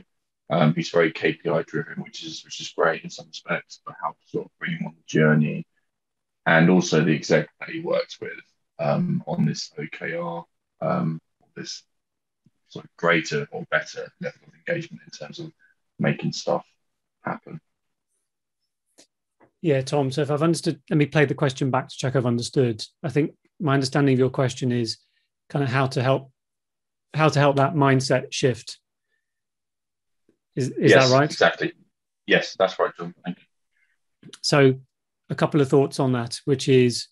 who's very KPI driven, which is great in some respects, but how to sort of bring him on the journey, and also the exec that he works with on this OKR, this sort of greater or better level of engagement in terms of making stuff happen. Yeah, Tom. So if I've understood, let me play the question back to check I've understood. I think my understanding of your question is kind of how to help that mindset shift. Is yes, that right? Exactly. Yes, that's right, John. Thank you. So a couple of thoughts on that, which is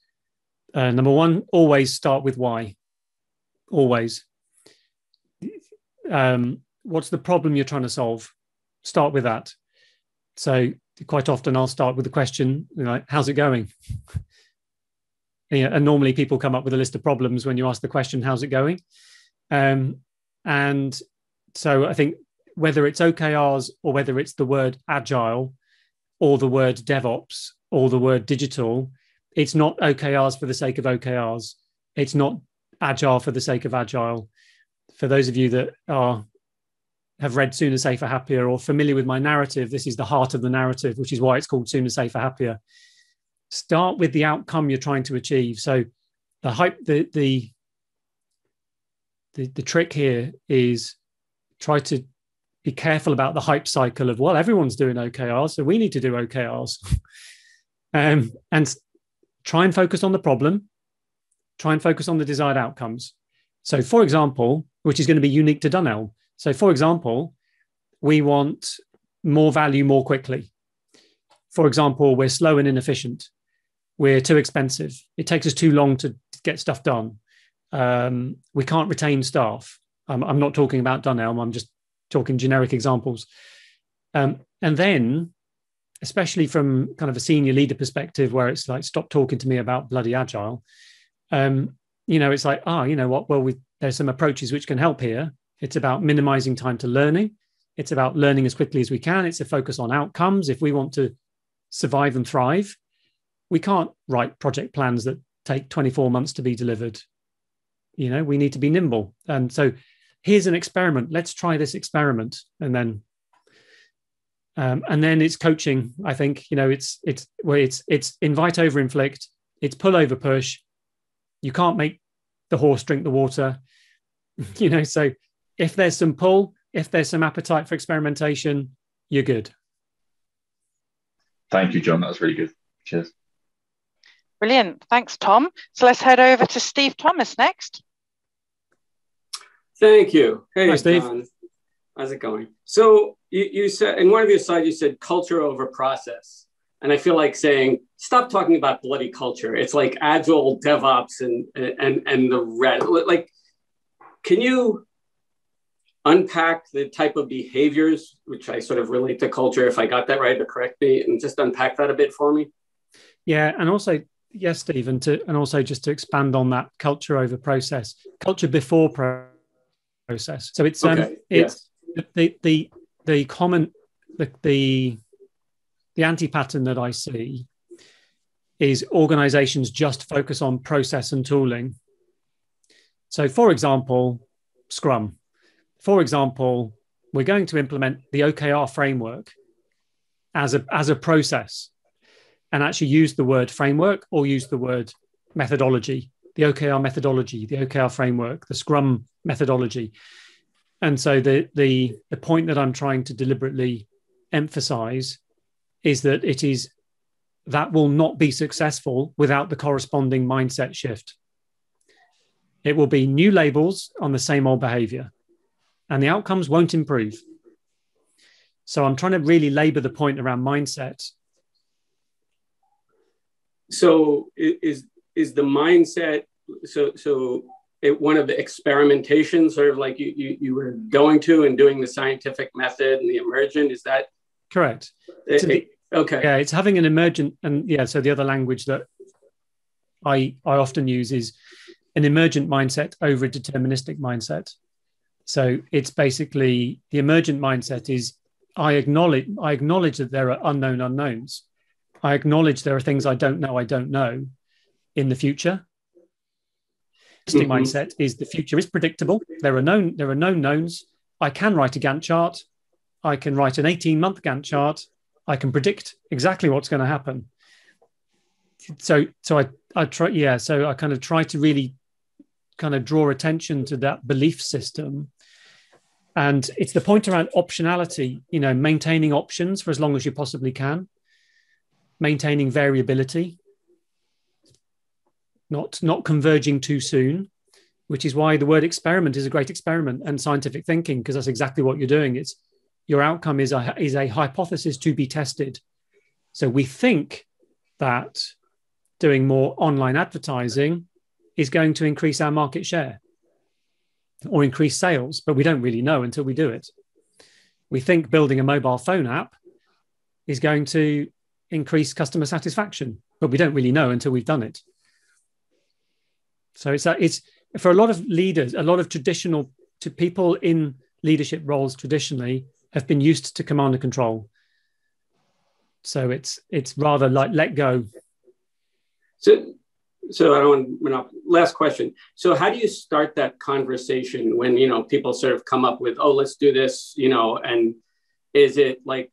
number one, always start with why. Always. What's the problem you're trying to solve? Start with that. So quite often I'll start with the question, how's it going? And normally people come up with a list of problems when you ask the question, how's it going? And so I think whether it's OKRs or whether it's the word agile or the word DevOps or the word digital, it's not OKRs for the sake of OKRs. It's not agile for the sake of agile. For those of you that have read Sooner Safer Happier or familiar with my narrative, this is the heart of the narrative, which is why it's called Sooner Safer Happier. Start with the outcome you're trying to achieve. So the trick here is try to be careful about the hype cycle of, well, everyone's doing OKRs, so we need to do OKRs. And try and focus on the problem, try and focus on the desired outcomes. So for example, which is going to be unique to Dunelm. So for example, we want more value more quickly. For example, we're slow and inefficient. We're too expensive. It takes us too long to get stuff done. We can't retain staff. I'm not talking about Dunelm. I'm just talking generic examples. And then, especially from kind of a senior leader perspective, where it's like, stop talking to me about bloody agile. It's like, you know what? Well, there's some approaches which can help here. It's about minimizing time to learning. It's about learning as quickly as we can. It's a focus on outcomes. If we want to survive and thrive, we can't write project plans that take 24 months to be delivered. We need to be nimble. And so here's an experiment. Let's try this experiment. And then it's coaching. I think, it's invite over inflict. It's pull over push. You can't make the horse drink the water. So if there's some pull, if there's some appetite for experimentation, you're good. Thank you, Jon. That was really good. Cheers. Brilliant. Thanks, Tom. So let's head over to Steve Thomas next. Thank you. Hey, hi, Steve. Jon. How's it going? So you said, in one of your slides, you said culture over process. And I feel like saying, stop talking about bloody culture. It's like Agile, DevOps, and the rest. Like, can you unpack the type of behaviors, which I sort of relate to culture, if I got that right, or correct me, and just unpack that a bit for me? Yeah, and also, yes, Steve, and also just to expand on that culture over process, culture before process. So it's the common the anti-pattern that I see is organizations just focus on process and tooling. So, for example, Scrum. For example, we're going to implement the OKR framework as a process, and actually use the word framework or use the word methodology, the OKR methodology, the OKR framework, the Scrum methodology. And so the point that I'm trying to deliberately emphasize is that that will not be successful without the corresponding mindset shift. It will be new labels on the same old behavior, and the outcomes won't improve. So I'm trying to really labor the point around mindset. So is the mindset, one of the experimentations, sort of like you were going to and doing the scientific method and the emergent, is that? Correct. Okay. Yeah, it's having an emergent, and yeah, so the other language that I often use is an emergent mindset over a deterministic mindset. So it's basically, the emergent mindset is I acknowledge that there are unknown unknowns. I acknowledge there are things I don't know in the future. Mm-hmm. Mindset is the future is predictable. There are known knowns. I can write a Gantt chart. I can write an 18-month Gantt chart. I can predict exactly what's going to happen. So I try. Yeah. So I kind of try to really kind of draw attention to that belief system. And it's the point around optionality, maintaining options for as long as you possibly can, maintaining variability, not converging too soon, which is why the word experiment is a great experiment, and scientific thinking, because that's exactly what you're doing. It's your outcome is a hypothesis to be tested. So we think that doing more online advertising is going to increase our market share or increase sales, but we don't really know until we do it. We think building a mobile phone app is going to increase customer satisfaction, but we don't really know until we've done it. So it's for a lot of leaders, a lot of traditional people in leadership roles traditionally have been used to command and control. So it's rather like let go. So I don't want to, last question. So how do you start that conversation when, people sort of come up with, oh, let's do this, and is it like,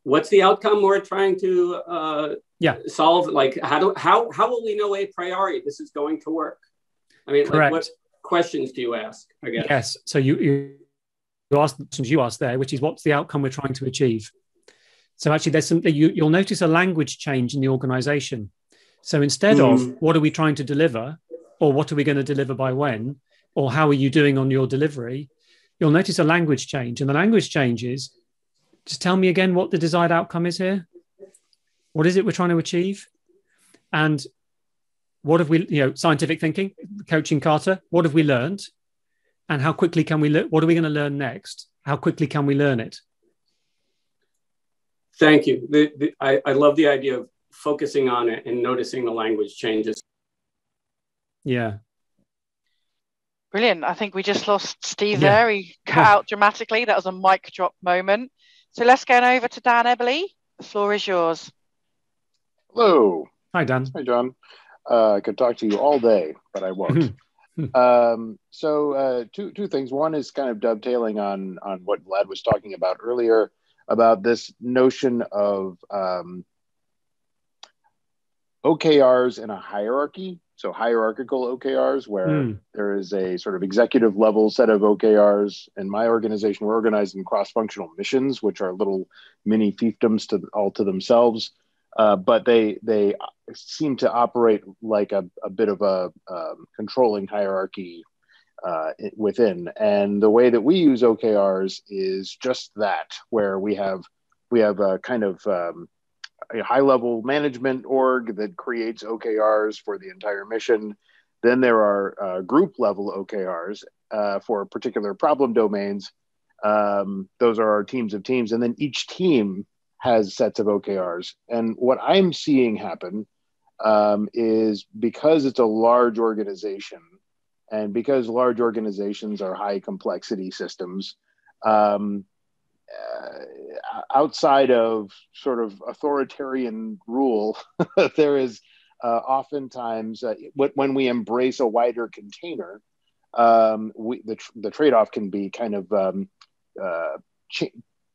what's the outcome we're trying to solve? Like, how will we know a priori this is going to work? I mean, like, what questions do you ask, I guess? Yes. So you asked the questions you asked there, which is what's the outcome we're trying to achieve? So actually there's something, you'll notice a language change in the organization. So instead of what are we trying to deliver, or what are we going to deliver by when, or how are you doing on your delivery, you'll notice a language change. And the language change is, just tell me again what the desired outcome is here. What is it we're trying to achieve? And what have we, scientific thinking, coaching Carter, what have we learned? And how quickly can we learn? What are we going to learn next? how quickly can we learn it? Thank you. I love the idea of focusing on it and noticing the language changes. Yeah. Brilliant. I think we just lost Steve there. He cut out dramatically. That was a mic drop moment. So let's go over to Dan Eberle. The floor is yours. Hello. Hi, Dan. Hi, John. I could talk to you all day, but I won't. So two things. One is kind of dovetailing on what Vlad was talking about earlier about this notion of OKRs in a hierarchy. So hierarchical OKRs, where there is a sort of executive level set of OKRs. In my organization, we're organized in cross-functional missions, which are little mini fiefdoms all to themselves. But they seem to operate like a bit of a controlling hierarchy within. And the way that we use OKRs is just that, where we have a kind of a high-level management org that creates OKRs for the entire mission. Then there are group-level OKRs for particular problem domains. Those are our teams of teams. And then each team has sets of OKRs. And what I'm seeing happen is, because it's a large organization, and because large organizations are high complexity systems, outside of sort of authoritarian rule, there is oftentimes, when we embrace a wider container, the trade-off can be kind of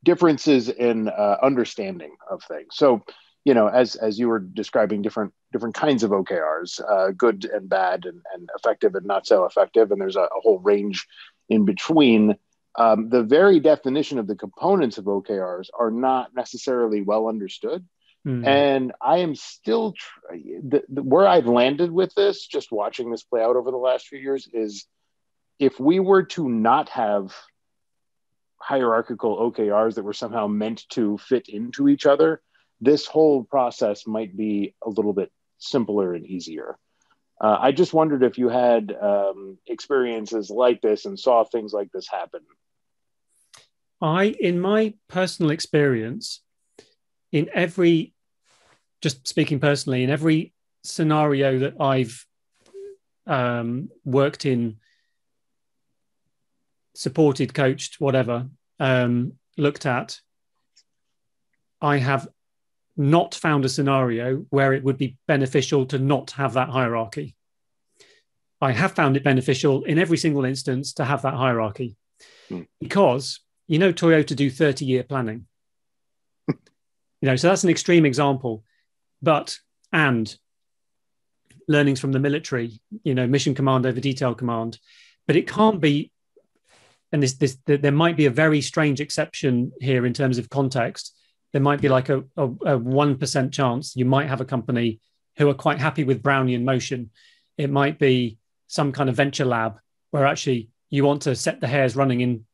differences in understanding of things. So, you know, as you were describing different kinds of OKRs, good and bad, and effective and not so effective, and there's a whole range in between. The very definition of the components of OKRs are not necessarily well understood. And I am still, where I've landed with this, just watching this play out over the last few years, is if we were to not have hierarchical OKRs that were somehow meant to fit into each other, this whole process might be a little bit simpler and easier. I just wondered if you had experiences like this and saw things like this happen. In my personal experience, just speaking personally, in every scenario that I've worked in, supported, coached, whatever, looked at, I have not found a scenario where it would be beneficial to not have that hierarchy. I have found it beneficial in every single instance to have that hierarchy, because, you know, Toyota do 30-year planning. So that's an extreme example, and learnings from the military, mission command over detail command, but it can't be. And there might be a very strange exception here in terms of context. There might be like a 1% chance you might have a company who are quite happy with Brownian motion. It might be some kind of venture lab where actually you want to set the hairs running in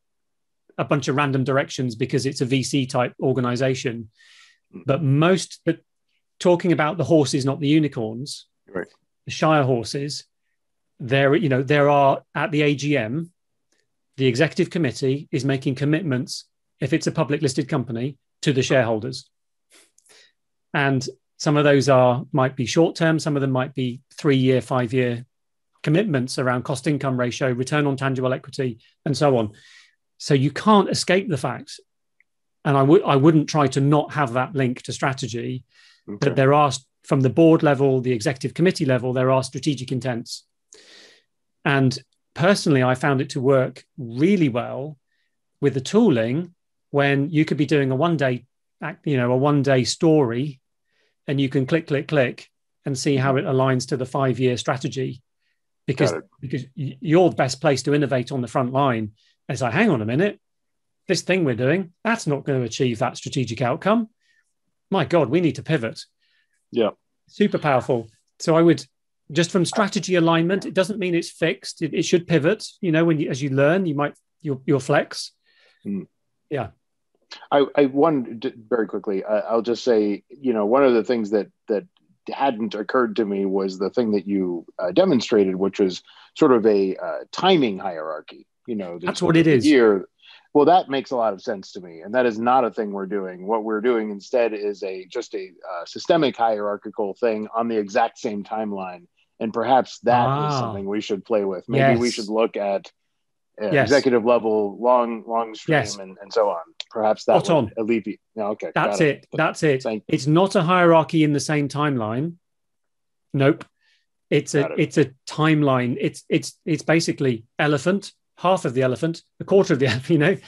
a bunch of random directions because it's a VC type organization. But talking about the horses, not the unicorns, right? The Shire horses, there are at the AGM, the executive committee is making commitments, if it's a public listed company, to the shareholders. And some of those might be short term, some of them might be 3-year, 5-year commitments around cost income ratio, return on tangible equity, and so on. So you can't escape the fact, and I wouldn't try to not have that link to strategy, that there are, from the board level, the executive committee level, there are strategic intents. And personally, I found it to work really well with the tooling when you could be doing a one-day story, and you can click and see how it aligns to the 5-year strategy, because you're the best place to innovate on the front line. It's like, hang on a minute, this thing we're doing, that's not going to achieve that strategic outcome. My God, we need to pivot. Yeah. Super powerful. So I would, just from strategy alignment, it doesn't mean it's fixed. It should pivot. As you learn, you'll flex. Yeah. I wanted very quickly, I'll just say, one of the things that hadn't occurred to me was the thing that you demonstrated, which was sort of a timing hierarchy. That's what it is. Well, that makes a lot of sense to me, and that is not a thing we're doing. What we're doing instead is just a systemic hierarchical thing on the exact same timeline, and perhaps that is something we should play with. Maybe we should look at executive level, long stream, and so on. Perhaps that would alleviate. No, okay, that's it. That's it. It's not a hierarchy in the same timeline. Nope. It's a timeline. It's basically elephant, half of the elephant, a quarter of the elephant.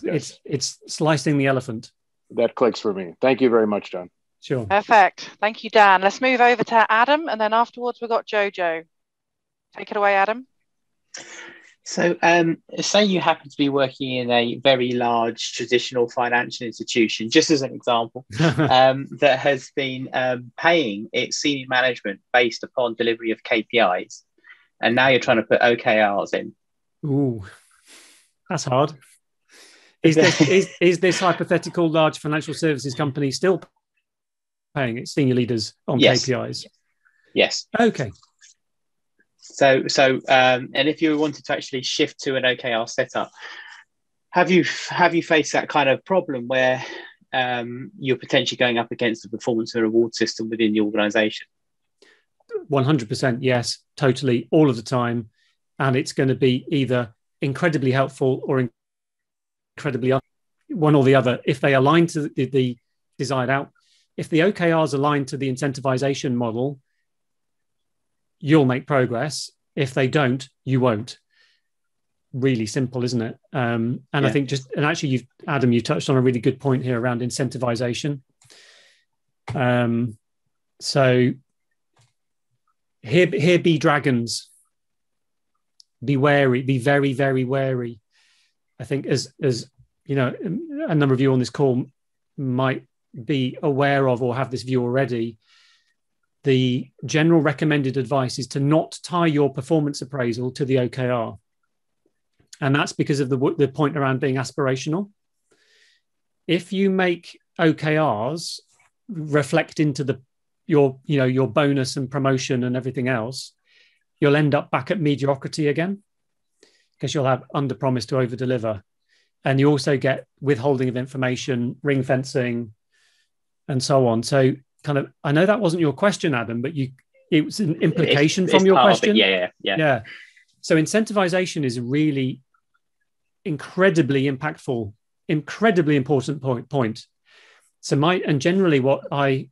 Yes. It's slicing the elephant. That clicks for me. Thank you very much, John. Sure. Perfect. Thank you, Dan. Let's move over to Adam, and then afterwards we've got Jojo. Take it away, Adam. So say you happen to be working in a very large traditional financial institution, just as an example, that has been paying its senior management based upon delivery of KPIs. And now you're trying to put OKRs in. Ooh, that's hard. Is this hypothetical large financial services company still paying its senior leaders on KPIs? Yes. Okay. So, and if you wanted to actually shift to an OKR setup, have you faced that kind of problem where you're potentially going up against the performance and reward system within the organisation? 100%, yes, totally, all of the time, and it's going to be either incredibly helpful or incredibly one or the other. If they align to the desired out, if the OKRs align to the incentivization model, you'll make progress. If they don't, you won't. Really simple, isn't it? I think Adam, you touched on a really good point here around incentivization. So here be dragons. Be wary, be very, very wary. I think as you know, a number of you on this call might be aware of or have this view already. The general recommended advice is to not tie your performance appraisal to the OKR. And that's because of the point around being aspirational. If you make OKRs reflect into your bonus and promotion and everything else, you'll end up back at mediocrity again, because you'll have under promise to over deliver. And you also get withholding of information, ring fencing, and so on. So I know that wasn't your question, Adam, but it was an implication from your question. Yeah. So incentivization is a really incredibly impactful, incredibly important point. So generally what I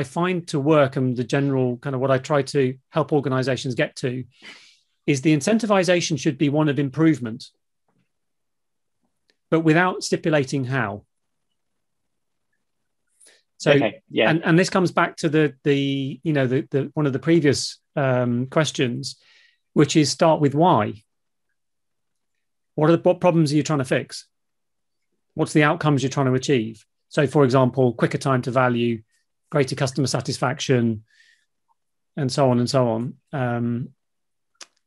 find to work, and the general kind of what I try to help organizations get to, is the incentivization should be one of improvement, but without stipulating how. So, and this comes back to the one of the previous questions, which is start with why. What problems are you trying to fix? What's the outcomes you're trying to achieve? So, for example, quicker time to value, greater customer satisfaction, and so on and so on. And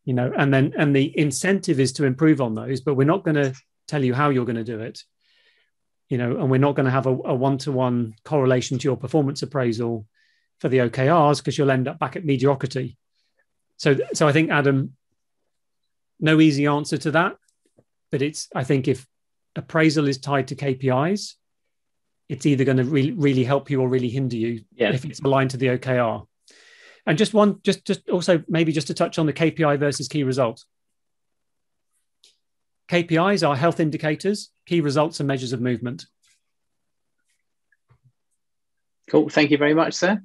the incentive is to improve on those, but we're not going to tell you how you're going to do it. And we're not going to have a one-to-one correlation to your performance appraisal for the OKRs, because you'll end up back at mediocrity. So I think, Adam, no easy answer to that, but I think if appraisal is tied to KPIs, it's either going to really help you or really hinder you if it's aligned to the OKR. And just also maybe just to touch on the KPI versus key result. KPIs are health indicators. Key results are measures of movement. Cool. Thank you very much, sir.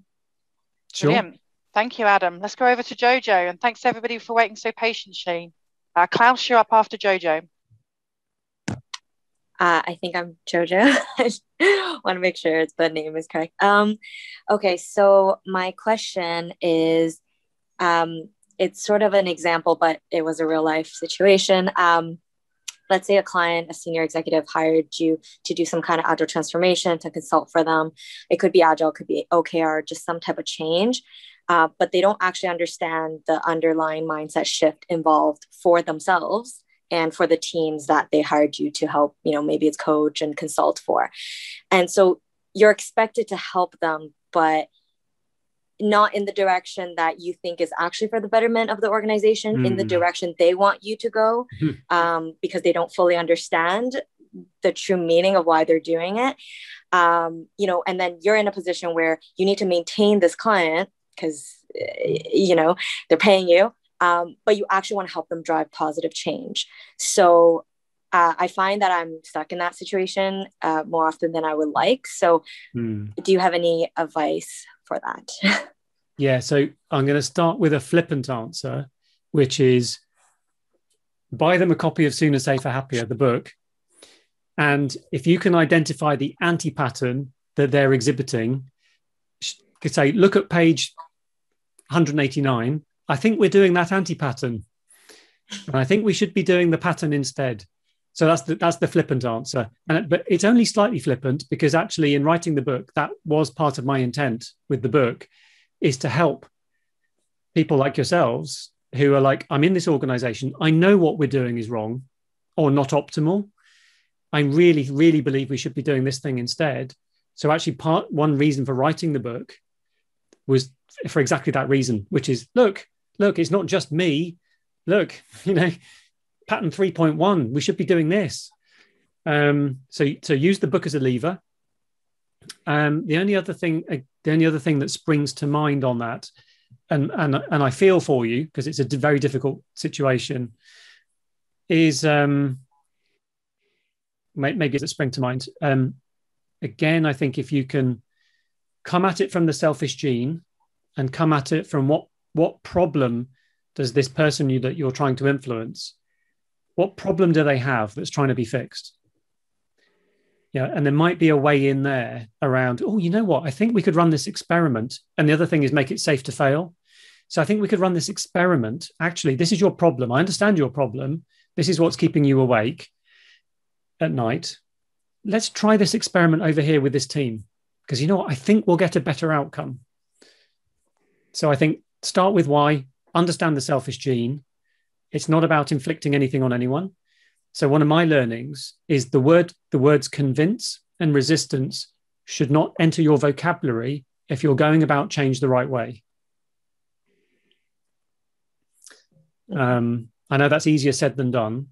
Sure. Brilliant. Thank you, Adam. Let's go over to Jojo. And thanks, everybody, for waiting so patiently. Klaus, you're up after Jojo. I think I'm Jojo. I want to make sure the name is correct. Okay, so my question is, it's sort of an example, but it was a real life situation. Let's say a client, a senior executive hired you to do some kind of agile transformation, to consult for them. It could be agile, it could be OKR, just some type of change. But they don't actually understand the underlying mindset shift involved for themselves and for the teams that they hired you to help, maybe it's coach and consult for. And so you're expected to help them, but not in the direction that you think is actually for the betterment of the organization, in the direction they want you to go, because they don't fully understand the true meaning of why they're doing it. You know, and then you're in a position where you need to maintain this client because, you know, they're paying you, but you actually want to help them drive positive change. So I find that I'm stuck in that situation more often than I would like. So do you have any advice for that? Yeah, so I'm going to start with a flippant answer, which is buy them a copy of Sooner Safer Happier, the book. And if you can identify the anti-pattern that they're exhibiting, could say, look at page 189. I think we're doing that anti-pattern. And I think we should be doing the pattern instead. So that's the flippant answer. But it's only slightly flippant because actually in writing the book, that was part of my intent with the book, is to help people like yourselves who are like, I'm in this organization. I know what we're doing is wrong or not optimal. I really, really believe we should be doing this thing instead. So actually one reason for writing the book was for exactly that reason, which is, look, it's not just me. Look, you know, pattern 3.1, we should be doing this. So use the book as a lever. The only other thing that springs to mind on that, and I feel for you because it's a very difficult situation, is maybe it spring to mind. Again, I think if you can come at it from the selfish gene and come at it from what problem does this person that you're trying to influence, what problem do they have that's trying to be fixed? Yeah, and there might be a way in there around, oh, you know what? I think we could run this experiment. And the other thing is make it safe to fail. So I think we could run this experiment. Actually, this is your problem. I understand your problem. This is what's keeping you awake at night. Let's try this experiment over here with this team. Because you know what? I think we'll get a better outcome. So I think start with why, understand the selfish gene. It's not about inflicting anything on anyone. So one of my learnings is the words convince and resistance should not enter your vocabulary if you're going about change the right way. I know that's easier said than done.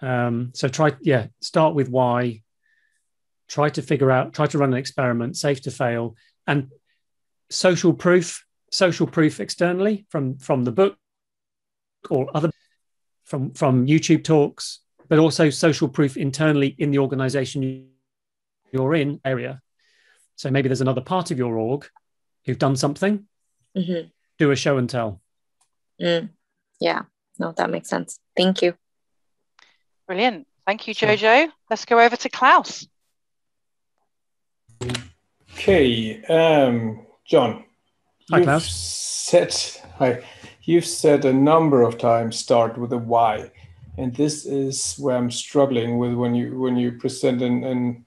So start with why, try to run an experiment, safe to fail, and social proof externally from the book or other from YouTube talks, but also social proof internally in the organization you're in area. So maybe there's another part of your org who've done something, do a show and tell. Yeah, no, that makes sense. Thank you. Brilliant. Thank you, Jojo. Let's go over to Klaus. Okay, John. Hi, Klaus. You've said a number of times start with a why. And this is where I'm struggling with when you present an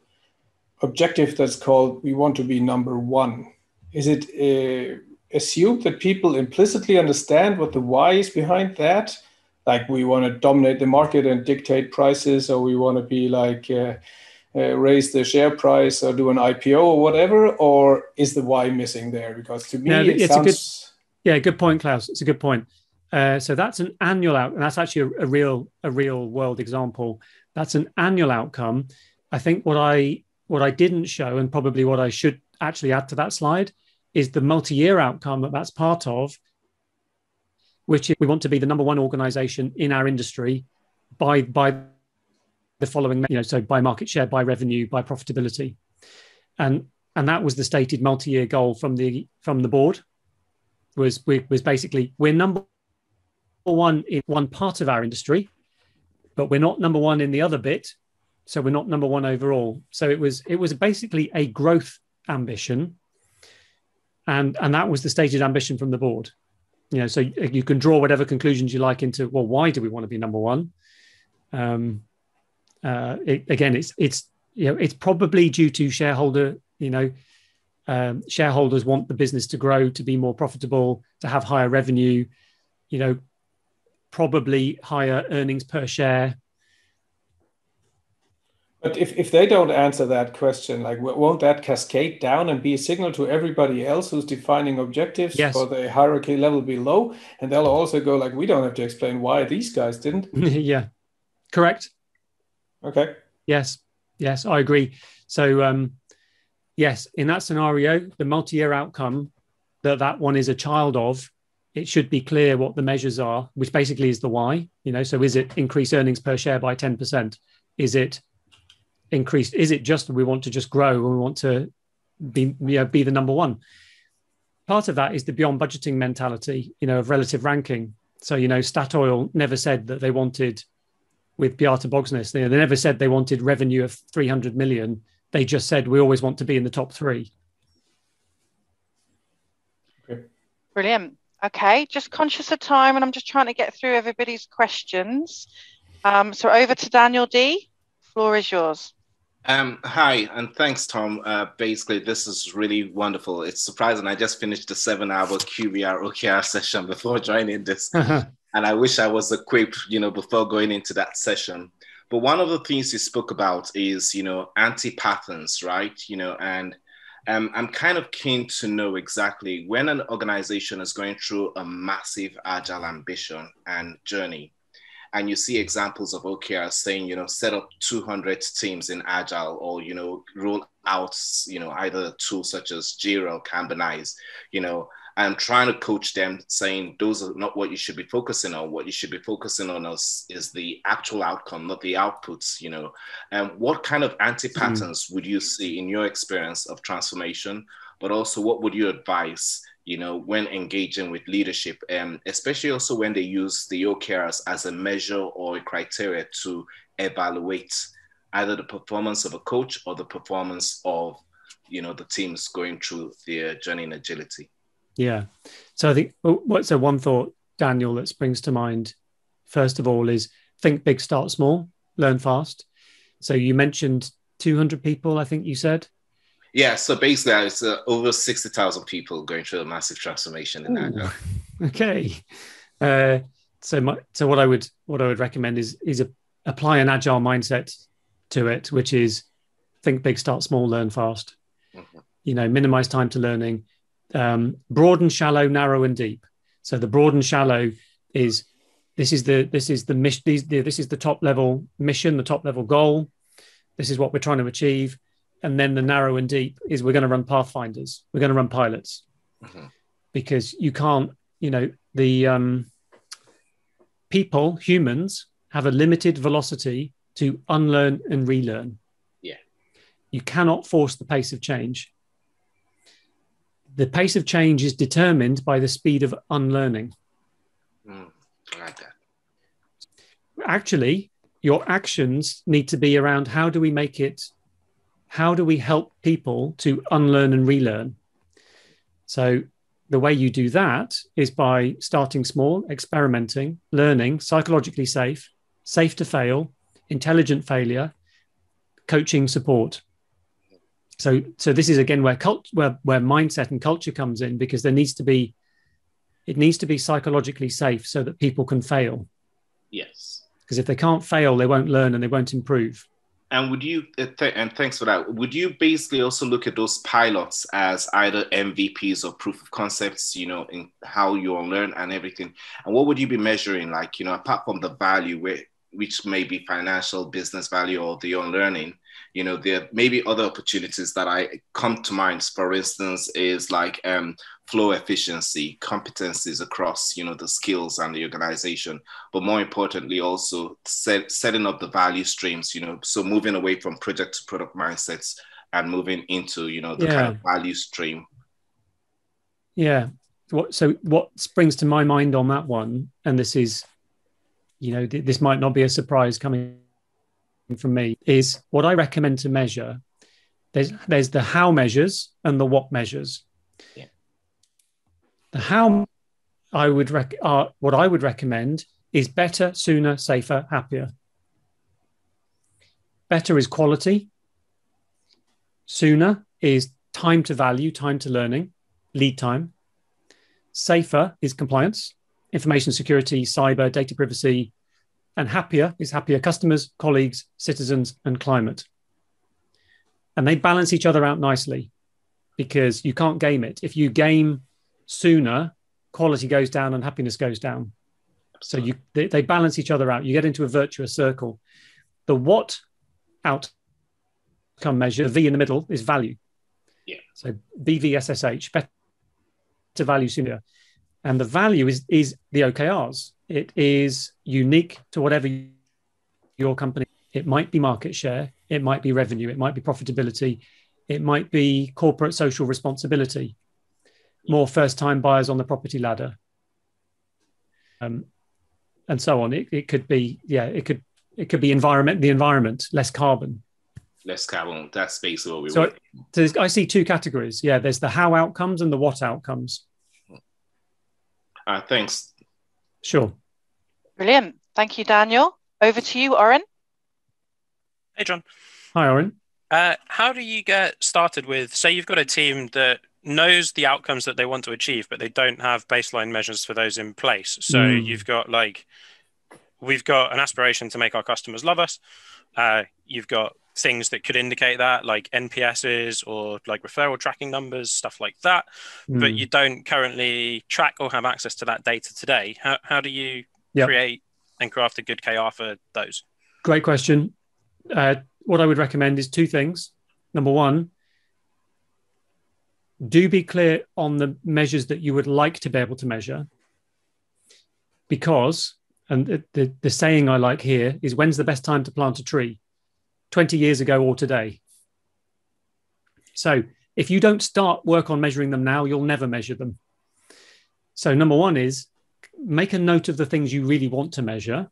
objective that's called, we want to be number one. Is it assumed that people implicitly understand what the why is behind that? Like we want to dominate the market and dictate prices, or we want to be like raise the share price or do an IPO or whatever? Or is the why missing there? Because to me, it sounds... Good point, Klaus. It's a good point. So that's an annual outcome. That's actually a real world example. That's an annual outcome. I think what I didn't show, and probably what I should actually add to that slide, is the multi-year outcome that's part of, which is we want to be the number one organization in our industry by the following, so by market share, by revenue, by profitability. And that was the stated multi-year goal from the board, was basically we're number one in one part of our industry, but we're not number one in the other bit. So we're not number one overall. So it was basically a growth ambition. And that was the stated ambition from the board. So you can draw whatever conclusions you like into, well, why do we want to be number one? It's probably due to shareholder, shareholders want the business to grow, to be more profitable, to have higher revenue, probably higher earnings per share. But if they don't answer that question, like won't that cascade down and be a signal to everybody else who's defining objectives Yes. for the hierarchy level below? And they'll also go like, we don't have to explain why these guys didn't. Yeah, correct. Okay. Yes, I agree. So yes, in that scenario, the multi-year outcome that one is a child of, it should be clear what the measures are, which basically is the why. So is it increase earnings per share by 10%? Is it increased? Is it just we want to just grow and we want to be the number one? Part of that is the beyond budgeting mentality, of relative ranking. So, Statoil never said that they wanted, with Beata Bogsnes, they never said they wanted revenue of 300 million. They just said, we always want to be in the top 3. Okay. Brilliant. Okay, just conscious of time, and I'm just trying to get through everybody's questions. So over to Daniel D. Floor is yours. Hi, and thanks, Tom. Basically, this is really wonderful. It's surprising. I just finished the 7-hour QBR OKR session before joining this. And I wish I was equipped, before going into that session. But one of the things you spoke about is, anti-patterns, right? And I'm kind of keen to know exactly when an organization is going through a massive agile ambition and journey, and you see examples of OKRs saying, set up 200 teams in Agile, or, roll out, either tools such as Jira or Kanbanize, I'm trying to coach them saying those are not what you should be focusing on. What you should be focusing on is the actual outcome, not the outputs, And what kind of anti-patterns would you see in your experience of transformation? But also, what would you advise when engaging with leadership, especially also when they use the OKRs as a measure or a criteria to evaluate either the performance of a coach or the performance of, the teams going through their journey in agility? Yeah. So I think one thought, Daniel, that springs to mind, first of all, is think big, start small, learn fast. So you mentioned 200 people, I think you said. Yeah, so basically it's over 60,000 people going through a massive transformation in Agile. Okay. So what I would recommend is apply an Agile mindset to it, which is think big, start small, learn fast. Mm-hmm. Minimize time to learning. Broad and shallow, narrow and deep. So the broad and shallow is this is the mission. This is the top level mission, the top level goal. This is what we're trying to achieve. And then the narrow and deep is we're going to run pathfinders. We're going to run pilots. Mm-hmm. Because you can't, the humans have a limited velocity to unlearn and relearn. Yeah. You cannot force the pace of change. The pace of change is determined by the speed of unlearning. I like that. Actually, your actions need to be around how do we help people to unlearn and relearn? So the way you do that is by starting small, experimenting, learning, psychologically safe, safe to fail, intelligent failure, coaching, support. So this is again where mindset and culture comes in, because it needs to be psychologically safe so that people can fail. Yes. Because if they can't fail, they won't learn and they won't improve. And would you, and thanks for that, would you basically also look at those pilots as either MVPs or proof of concepts, in how you'll learn and everything? And what would you be measuring, apart from the value, which may be financial, business value, or the own learning? There may be other opportunities that I come to mind. For instance, is like flow efficiency, competencies across, the skills and the organization. But more importantly, also setting up the value streams, so moving away from project to product mindsets and moving into, the kind of value stream. Yeah. What springs to my mind on that one, and this is, this might not be a surprise coming from me, is what I recommend to measure. There's the how measures and the what measures. Yeah. The how what I would recommend is better, sooner, safer, happier. Better is quality. Sooner is time to value, time to learning, lead time. Safer is compliance, information security, cyber, data privacy, And happier is happier customers, colleagues, citizens, and climate. And they balance each other out nicely because you can't game it. If you game sooner, quality goes down and happiness goes down. So they balance each other out. You get into a virtuous circle. The what outcome measure, V in the middle, is value. Yeah. So BVSSH, better value sooner. And the value is the OKRs. It is unique to whatever your company. It might be market share. It might be revenue. It might be profitability. It might be corporate social responsibility. More first-time buyers on the property ladder. And so on. It could be, it could be the environment, less carbon. Less carbon. That's basically what we want. So I see two categories. Yeah, there's the how outcomes and the what outcomes. Thanks. Sure. Brilliant. Thank you, Daniel. Over to you, Oren. Hey, John. Hi, Oren. How do you get started with, say you've got a team that knows the outcomes that they want to achieve, but they don't have baseline measures for those in place. So you've got we've got an aspiration to make our customers love us. You've got things that could indicate that, like NPSs or like referral tracking numbers, stuff like that. But you don't currently track or have access to that data today. How do you create and craft a good KR for those? Great question. What I would recommend is two things. Number one, do be clear on the measures that you would like to be able to measure. Because, and the saying I like here is, when's the best time to plant a tree? 20 years ago or today? So if you don't start work on measuring them now, you'll never measure them. So number one is make a note of the things you really want to measure.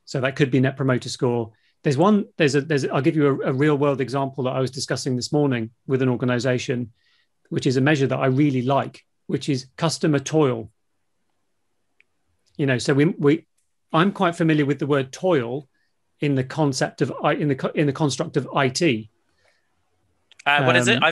So that could be Net Promoter Score. I'll give you a real world example that I was discussing this morning with an organization, which is a measure that I really like, which is customer toil. So I'm quite familiar with the word toil in the concept of in the construct of IT. What is it?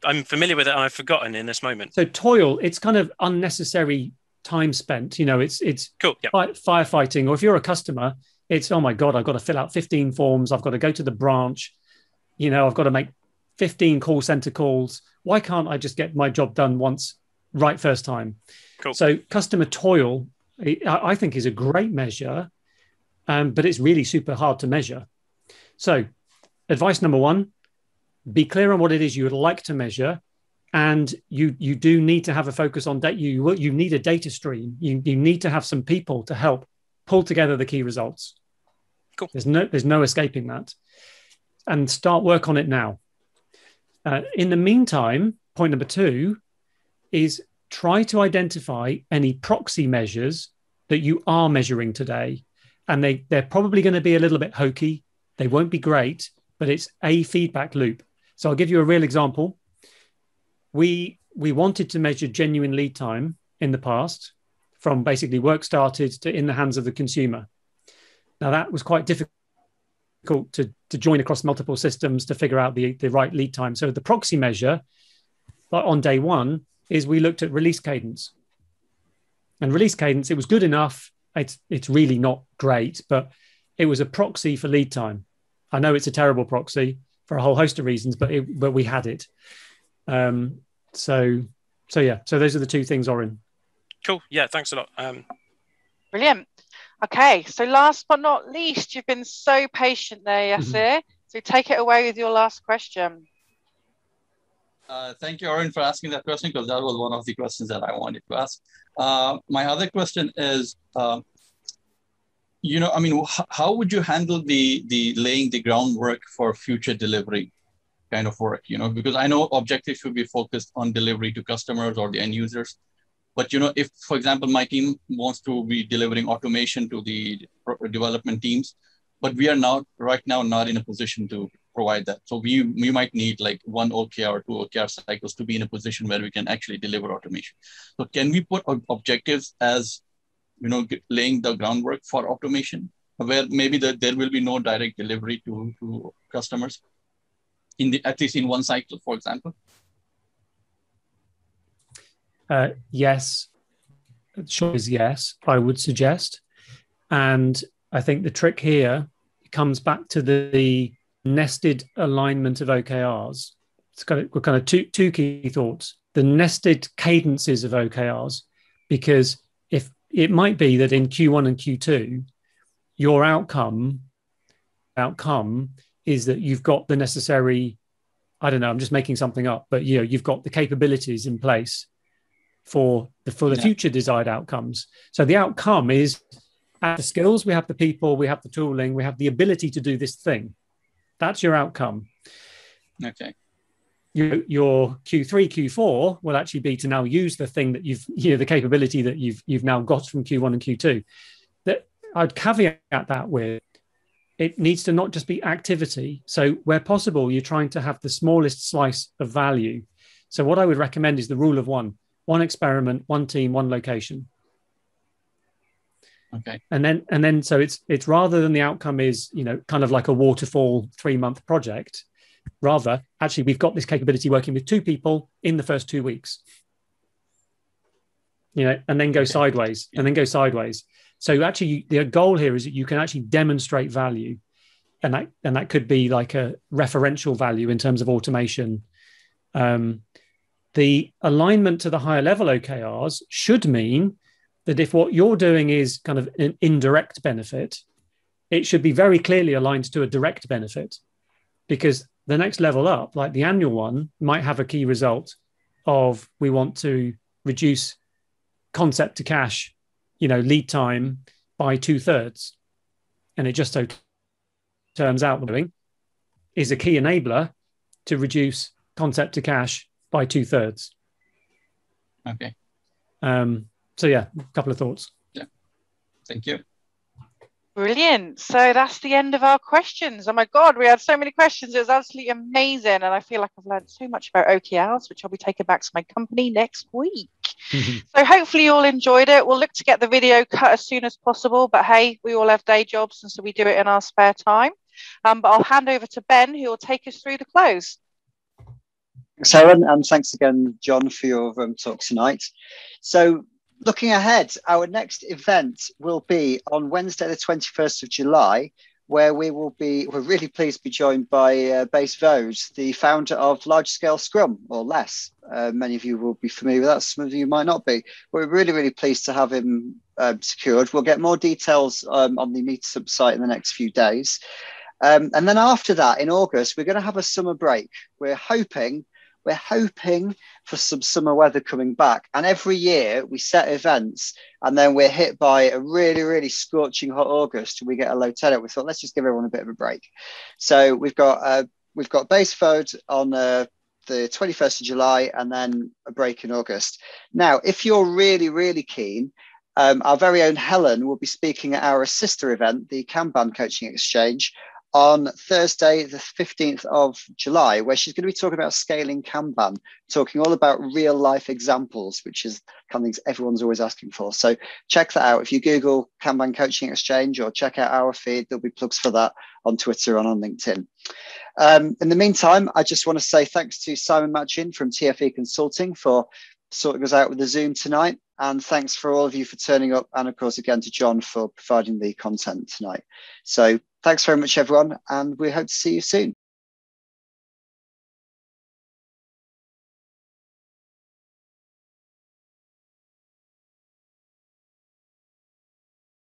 I'm familiar with it and I've forgotten in this moment. So toil, it's kind of unnecessary time spent. It's cool. Yeah. Firefighting, or if you're a customer, it's, oh my God, I've got to fill out 15 forms. I've got to go to the branch. I've got to make 15 call center calls. Why can't I just get my job done once, right first time? Cool. So customer toil, I think, is a great measure, but it's really super hard to measure. So advice number one, be clear on what it is you would like to measure. And you do need to have a focus on data. You need a data stream. You need to have some people to help pull together the key results. Cool. There's no escaping that. And start work on it now. In the meantime, point number two is try to identify any proxy measures that you are measuring today. And they're probably going to be a little bit hokey. They won't be great, but it's a feedback loop. So I'll give you a real example. We wanted to measure genuine lead time in the past, from basically work started to in the hands of the consumer. Now that was quite difficult to join across multiple systems to figure out the right lead time. So the proxy measure on day one is we looked at release cadence. And release cadence, it was good enough. It's really not great, but it was a proxy for lead time. I know it's a terrible proxy for a whole host of reasons, but we had it. So those are the two things, Oren. Cool. Yeah, thanks a lot. Brilliant. Okay, so last but not least, you've been so patient there, Yasir. So take it away with your last question. Thank you, Oren, for asking that question, because that was one of the questions that I wanted to ask. My other question is, how would you handle the laying the groundwork for future delivery kind of work? Because I know objectives should be focused on delivery to customers or the end users. But, if, for example, my team wants to be delivering automation to the development teams, but we are right now not in a position to provide that. So we might need like one OKR or two OKR cycles to be in a position where we can actually deliver automation. So can we put objectives as, laying the groundwork for automation, where maybe there will be no direct delivery to customers, at least in one cycle, for example? Yes, sure is yes, I would suggest. And I think the trick here comes back to the nested alignment of OKRs. It's kind of two key thoughts. The nested cadences of OKRs, because if it might be that in Q1 and Q2, your outcome is that you've got the necessary, I don't know, I'm just making something up, but you've got the capabilities in place for the future desired outcomes. So the outcome is the skills, we have the people, we have the tooling, we have the ability to do this thing. That's your outcome. Okay. Your Q3, Q4 will actually be to now use the thing that the capability that you've now got from Q1 and Q2. That I'd caveat that with, it needs to not just be activity. So where possible, you're trying to have the smallest slice of value. So what I would recommend is the rule of one experiment, one team, one location. Okay. And then so it's rather than the outcome is, kind of like a waterfall 3-month project, rather actually we've got this capability working with 2 people in the first 2 weeks. And then go sideways, and then go sideways. So actually the goal here is that you can actually demonstrate value. And that could be like a referential value in terms of automation. The alignment to the higher level OKRs should mean that if what you're doing is kind of an indirect benefit, it should be very clearly aligned to a direct benefit, because the next level up, like the annual one, might have a key result of we want to reduce concept to cash, lead time by 2/3. And it just so turns out what we're doing is a key enabler to reduce concept to cash by 2/3. Okay. So yeah, a couple of thoughts. Yeah. Thank you. Brilliant. So that's the end of our questions. Oh my God, we had so many questions. It was absolutely amazing. And I feel like I've learned so much about OKRs, which I'll be taking back to my company next week. So hopefully you all enjoyed it. We'll look to get the video cut as soon as possible. But hey, we all have day jobs, and so we do it in our spare time. But I'll hand over to Ben, who will take us through the close. Thanks, Helen, and thanks again, John, for your talk tonight. So looking ahead, our next event will be on Wednesday, the 21st of July, where we're really pleased to be joined by Base Vode, the founder of Large Scale Scrum, or LESS. Many of you will be familiar with that, some of you might not be. But we're really, really pleased to have him secured. We'll get more details on the Meetup site in the next few days. And then after that, in August, we're going to have a summer break. We're hoping for some summer weather coming back. And every year we set events and then we're hit by a really, really scorching hot August and we get a low tenor. We thought, let's just give everyone a bit of a break. So we've got Base Vode on the 21st of July and then a break in August. Now, if you're really, really keen, our very own Helen will be speaking at our sister event, the Kanban Coaching Exchange, on Thursday, the 15th of July, where she's going to be talking about scaling Kanban, talking all about real life examples, which is kind of things everyone's always asking for. So check that out. If you Google Kanban Coaching Exchange or check out our feed, there'll be plugs for that on Twitter and on LinkedIn. In the meantime, I just want to say thanks to Simon Matchin from TFE Consulting for sorting us out with the Zoom tonight. And thanks for all of you for turning up. And of course, again, to John for providing the content tonight. So thanks very much, everyone. And we hope to see you soon.